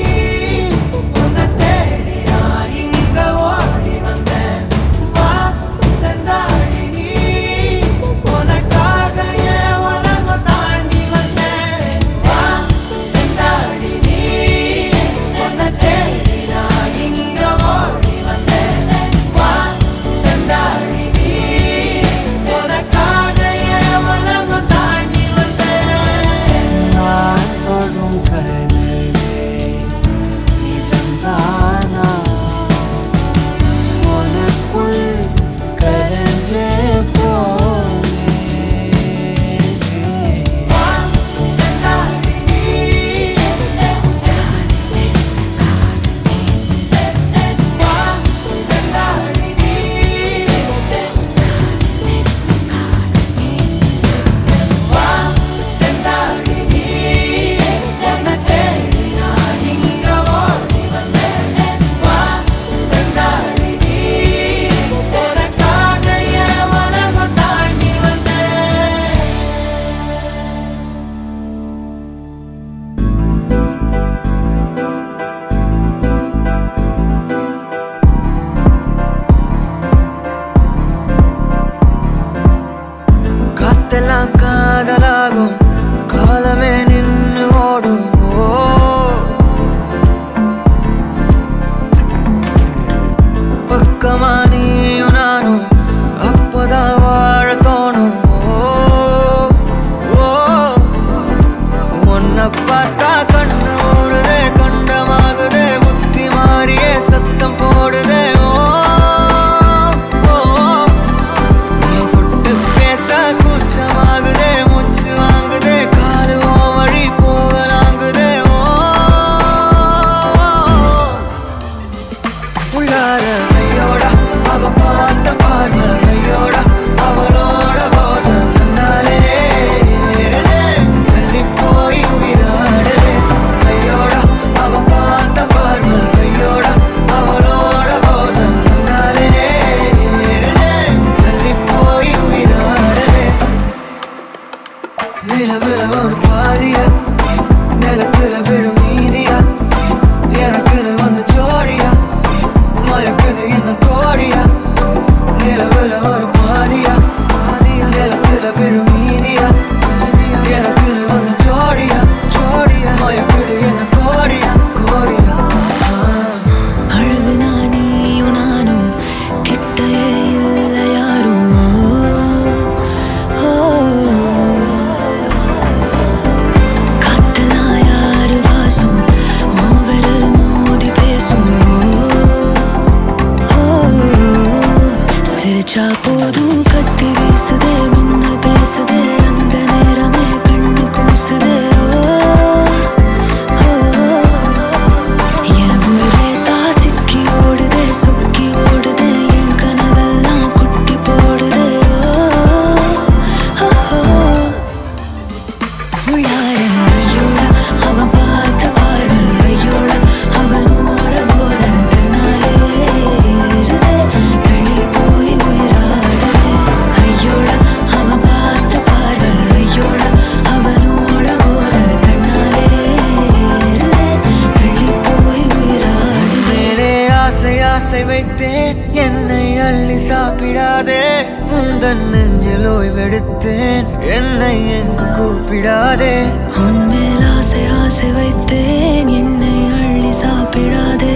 ஆசை வைத்தேன் என்னை அள்ளி சாப்பிடாதே முந்தன் நெஞ்சில் ஓய்வெடுத்தேன் என்னை எங்கு கூப்பிடாதே உன்மேல் ஆசை ஆசை வைத்தேன் என்னை அள்ளி சாப்பிடாதே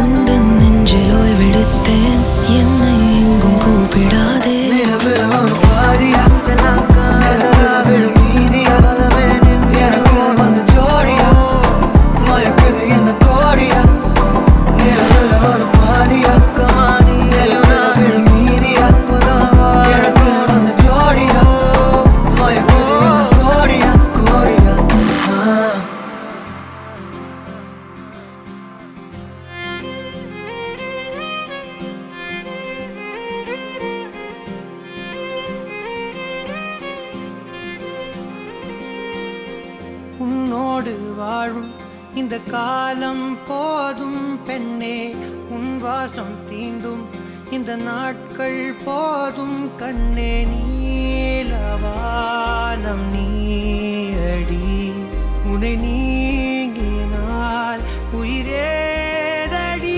உந்தன் நெஞ்சில் ஓய்வெடுத்தேன் என்னை எங்கும் கூப்பிடாதே நிலவில் ஒரு பாதியாத்தெல்லாம் காதலாக மீதியாலமே நின்று வந்து ஜோடியா மயக்குது என்ன கோடியா நிலவில் ஒரு பாதியாக்கமா நீ எல்லாம் மீதியா எனக்கு வந்து ஜோடியா மயக்குது என்ன கோடியா கோடியா உன்னோடு வாழும் இந்த காலம் போதும் பெண்ணே உன் வாசம் தீண்டும் இந்த நாட்கள் போதும் கண்ணே நீலவானம் நீயடி உன்னை நீங்கினால் உயிரேதடி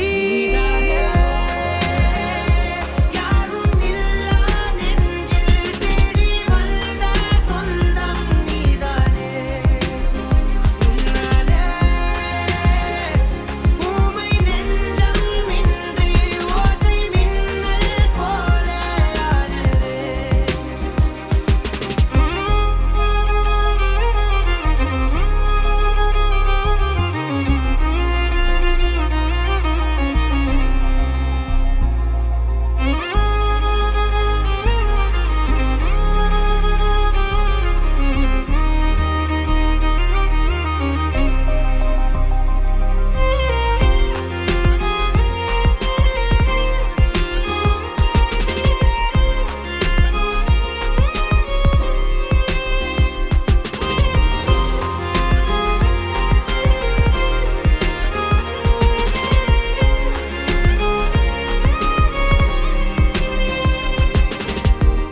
யாரும் இல்லா நெஞ்சில் தேடி வந்த சொந்தம் நீதானே உன்னாலே ஊமை நெஞ்சம் இன்றி ஓசை மின்னல் போல ஆனதே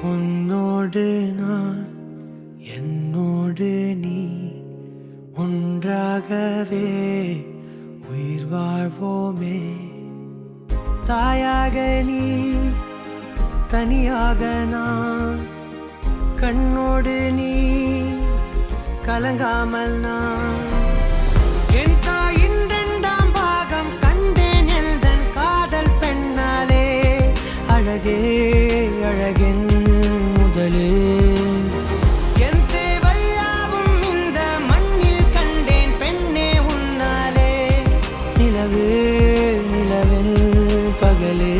உன்னோடு நான் என்னோடு நீ ஒன்றாகவே உயிர் வாழ்வோமே தாயாக நீ தனியாக நான் கண்ணோடு நீ கலங்காமல் நான் என் தாயின் இரண்டாம் பாகம் கண்டேன் எந்தன் காதல் பெண்ணாலே அழகே அழகென் முதலே என் தேவையாவும் இந்த மண்ணில் கண்டேன் பெண்ணே உன்னாலே நிலவே நிலவென் பகலே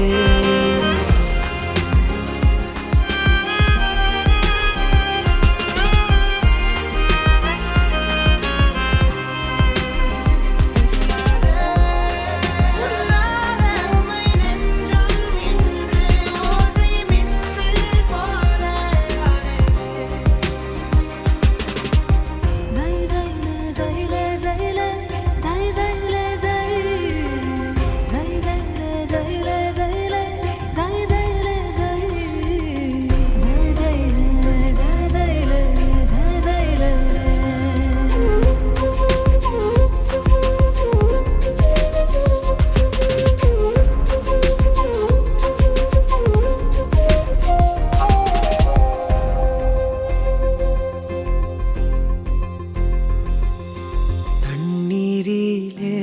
தண்ணீரிலே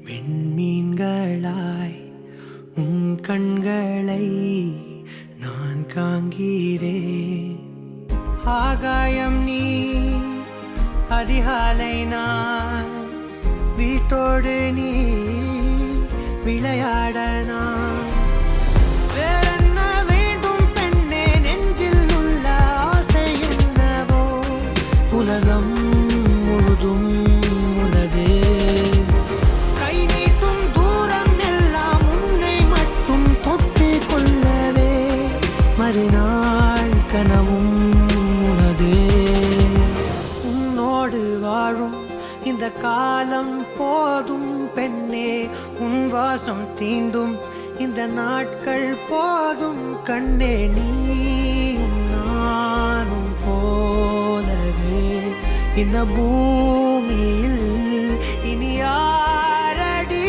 விண்மீன்களாய் உன் கண்களை நான் காண்கிறேன் ஆகாயம் நீ அதிகாலை நான் வீட்டோடு நீ விளையாட நான் வேறென்ன வேண்டும் பெண்ணே நெஞ்சில் உள்ள ஆசை என்னவோ உலகம் முழுதும் உனதே கை நீட்டும் தூரம் எல்லாம் உன்னை மட்டும் தொட்டு கொள்ளவே மறுநாள் கனவும் உனதே உன்னோடு வாழும் இந்த காலம் போதும் பெண்ணே உன் வாசம் தீண்டும் இந்த நாட்கள் போதும் கண்ணே நீயும் நானும் போலவே இந்த பூமியில் இனி யாரடி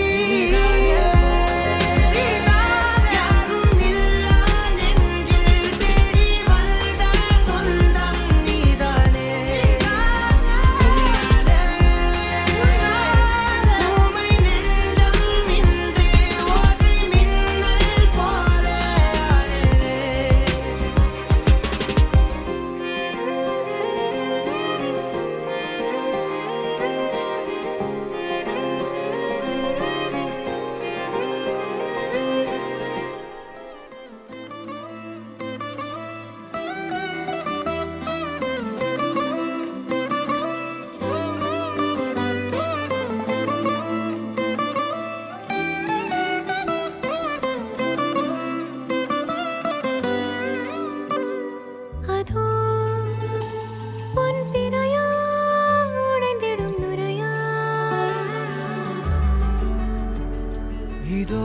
இதோ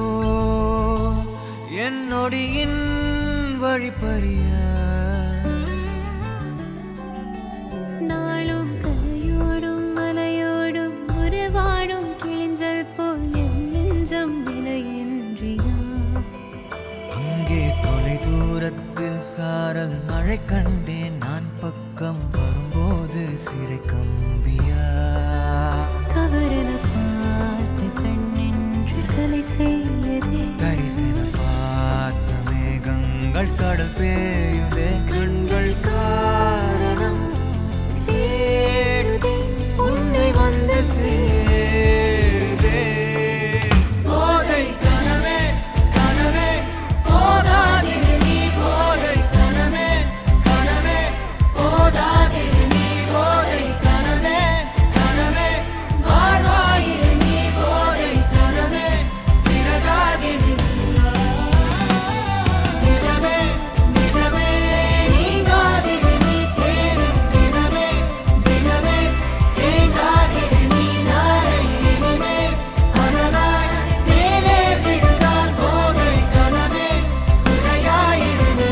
என்னொடியின் வழிப்பறிய நாளும் கரையோடும் மலையோடும் உறவாடும் கிழிஞ்சல் போல் என் நெஞ்சம் விலையின்றியா அங்கே தொலை தூரத்தில் சாரல் மழை கண்டேன் நான் பக்கம் வரும்போது சிறை கம்பியா தவறென பார்த்து கண்ணின்று கலை செய்யதே தரிசன பார்த்த மேகங்கள் கடல் பேயுதே கண்கள் காரணம் தேடுதே உன்னை வந்து சேருதே போதை கனவே கனவே போதாதிரு நீ போதை கனவே கனவே போதாதிரு நீ போதை கனவே கனவே வாழ்வாயிரு நீ போதை கனவே சிறகாகிடு நிஜமே நிஜமே நீங்காதிரு நீ தேடும் தினமே தினமே தேங்காதிரு நீ நாளை இனிமே அதனால் மேலே விழுந்தால் போதை கனவே குறையாயிரு நீ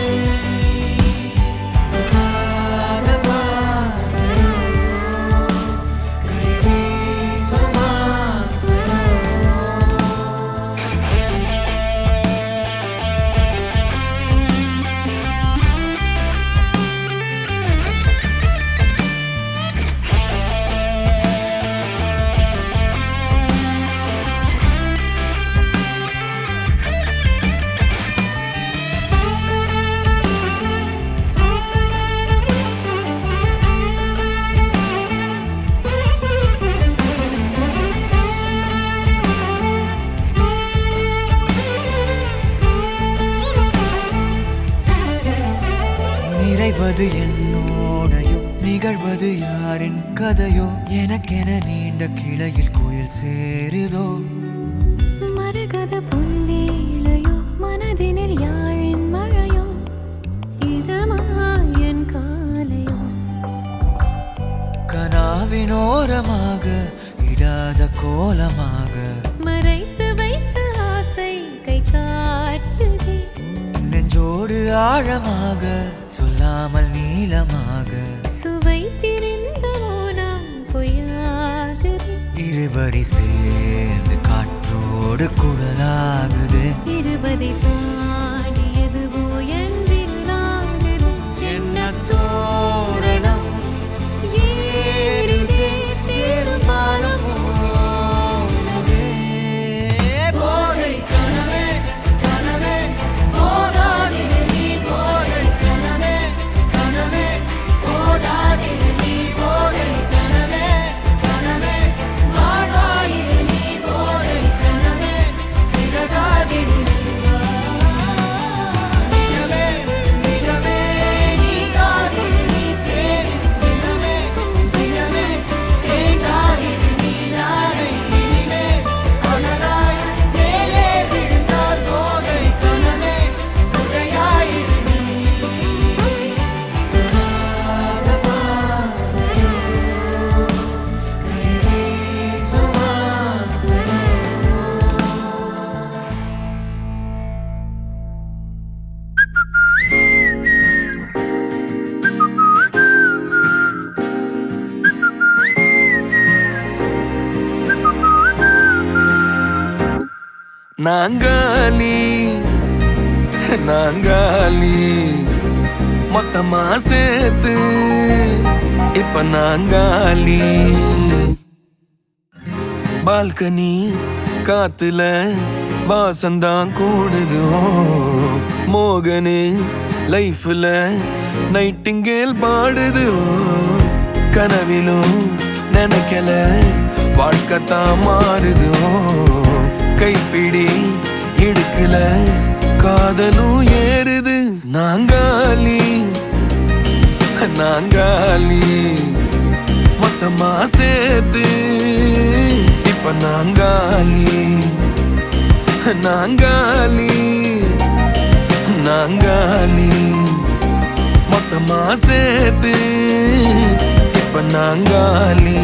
நிறைவது என்னோடையோ நிகழ்வது யாரின் கதையோ எனக்கென நீண்ட கிளையில் கோயில் சேருதோ மரகத பொன்வேளையோ மனதினில் யாழின் மழையோ இதமாயன் காலையோ கனாவினோரமாக இடாத கோலமாக மறைத்து வைத்த ஆசை கை காட்டுதே நெஞ்சோடு ஆழமாக சொல்லாமல் நீளமாக சுவை திரிந்த மோனம் பொய்யாகுதே இருவரி சேர்ந்து காற்றோடு குரலாகுது இருபதை தாண்டியதுவோ என் விரலாகுதே என்ன தோரணம் ஏறுதே சேரும் பாலம் போனதே. போதை கனவே கனவே போதாதிரு நீ போதை கனவே கனவே போதாதிரு நீ போதை கனவே கனவே வாழ்வாயிரு நீ போதை கனவே சிறகாகிடு நிஜமே நிஜமே நீங்காதிரு நீ தேடும் தினமே தினமே தேங்காதிரு நீ நாளை இனிமே அதனால் மேலே விழுந்தால் போதை கனவே குறையாயிரு நீ நாங்காலி நாங்காலி மொத்தமா சேர்த்து இப்ப நாங்காலி பால்கனி காத்துல வாசந்தான் கூடுது மோகனு லைஃப்ல நைட்டிங்கேல் பாடுது கனவிலும் நினைக்கல வாழ்க்கைத்தான் மாறுது கைப்பிடி இடுக்கல காதலும் ஏறுது நாங்காலி நாங்காலி மொத்தமா சேர்த்து இப்ப நாங்காலி நாங்காலி நாங்காலி மொத்தமா சேர்த்து இப்ப நாங்காலி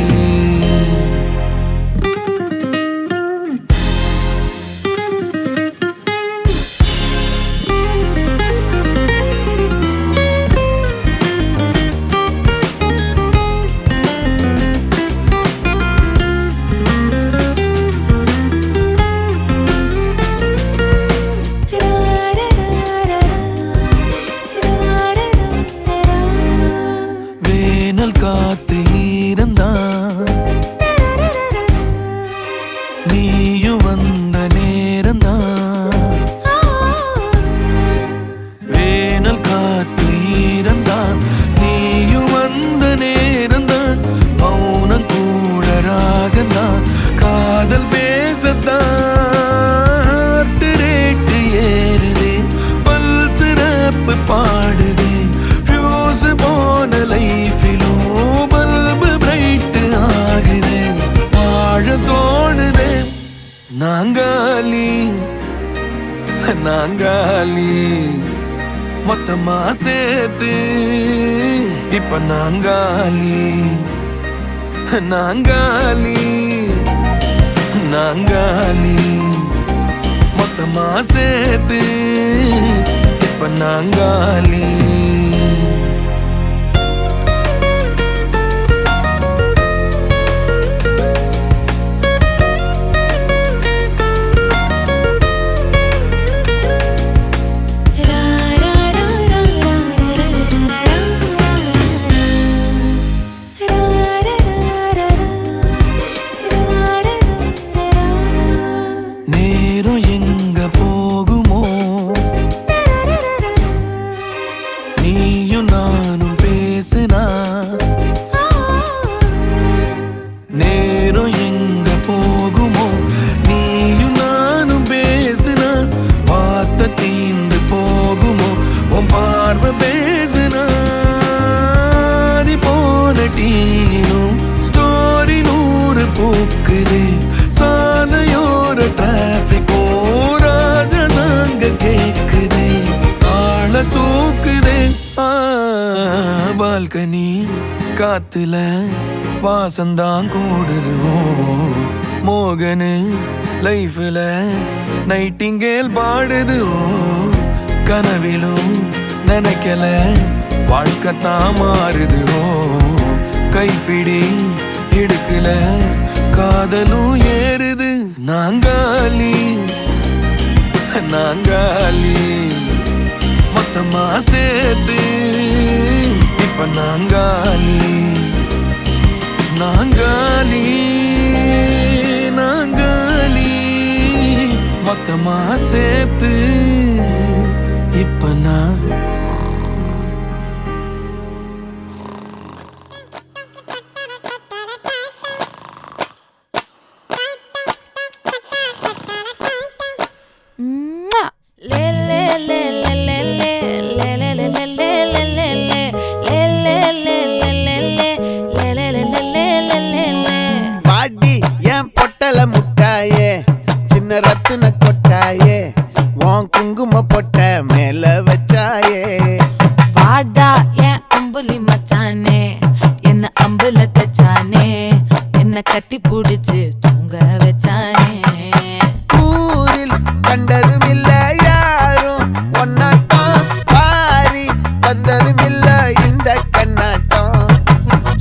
நாங்காலி மொத்தமா சேர்த்து இப்ப நாங்காலி நாங்காலி நாங்காலி மொத்தமா சேர்த்து இப்ப நாங்காலி நேரம் எங்க போகுமோ நீயும் நானும் பேசுனா நேரம் எங்க போகுமோ நீயும் நானும் பேசுனா பார்த்த தீந்து போகுமோ உன் பார்வை பேசுனா நீ போன டீனும் ஸ்டோரி 100 பூக்குது சாலையோர டிராபிக் ராஜதாங்க கேக்குதே ஆள தூக்குதே பால்கனி காத்துல வாசந்தான் கூடுது மோகனு லைஃப்ல நைட்டிங்கேல் பாடுது கனவிலும் நினைக்கல வாழ்க்கைத்தான் மாறுது கைப்பிடி எடுக்கல காதலும் ஏறுது நாங்காலி நாங்காலி மொத்தமா சேர்த்து இப்ப நாங்காலி நாங்காலி நாங்காலி மொத்தமா சேர்த்து இப்ப நான் பாடி என் பொட்டல முட்டாயே சின்ன ரத்தின கொட்டாயே உன் குங்கும பொட்ட மேல வச்சாயே வாடா என் அம்புலி மச்சானே என்ன அம்புல தச்சானே என்ன கட்டி புடிச்சு தூங்க வச்சானே ஊரில் கண்டதும் இல்ல யாரும் ஒன்னாட்டம் பாரி வந்ததும் இல்ல இந்த கண்ணாட்டம்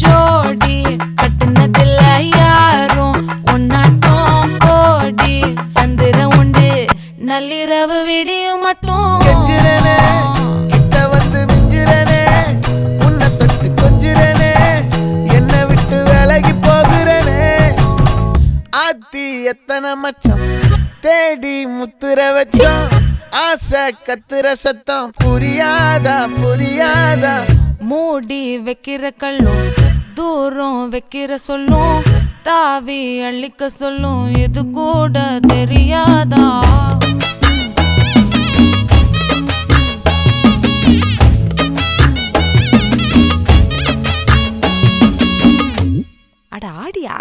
ஜோடி கட்டுனதில்ல யாரும் உன்னாட்டம் கோடி சந்திர உண்டு நள்ளிரவு விடியும் மட்டும் கெஞ்சிரனே கிட்ட வந்து மிஞ்சிரனே உன்னை தொட்டு கொஞ்சிரனே என்னை விட்டு விலகி போகிறனே ஆத்தி எத்தனை மச்சம் தேடி முத்துற வச்சோம் ஆசை கத்துற சத்தம் புரியாதா புரியாதா மூடி வைக்கிற கல்லும் தூரம் வைக்கிற சொல்லும் தாவி அள்ளிக்க சொல்லும் இது கூட தெரியாதா அட ஆடியா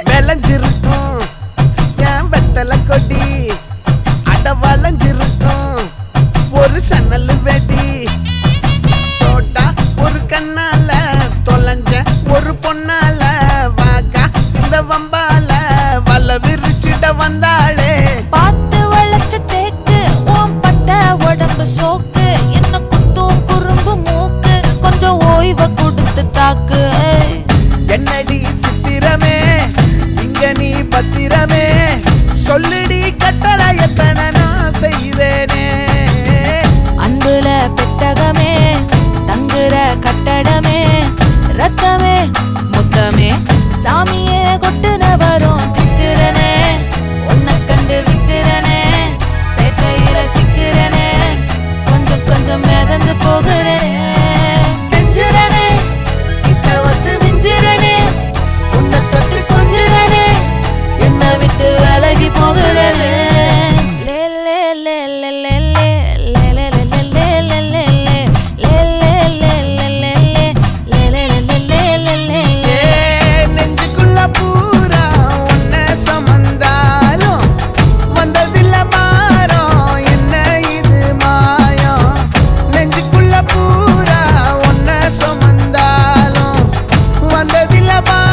விளைஞ்சிருக்கும் என் வெத்தலை கொடி அட வளைஞ்சிருக்கும் ஒரு சன்னல் வெடி தோட்டா ஒரு கண்ணால தொலைஞ்ச ஒரு பொண்ணால வாகா இந்த வம்பால வல விரிச்சிட வந்தாளே பார்த்து வளைச்ச தேக்கு ஓம் பட்ட உடம்பு சோக்கு என்ன குத்தும் குறும்பு மூக்கு கொஞ்சம் ஓய்வை கொடுத்து தாக்கு என்னடி சித்திரமே இங்க நீ பத்திரமே சொல்லுடி கட்டளை எத்தனை நான் செய்வேனே அன்புல பெட்டகமே தங்குற கட்டடமே ரத்தமே முத்தமே சாமியே கொட்டுன வரும் திக்கிறனே உன்னை கண்டு விக்கிறனே சேட்டையில சிக்கிறனே கொஞ்சம் கொஞ்சம் மிதந்து போகிறனே கெஞ்சிரனே கிட்ட வந்து மிஞ்சிரனே பாரு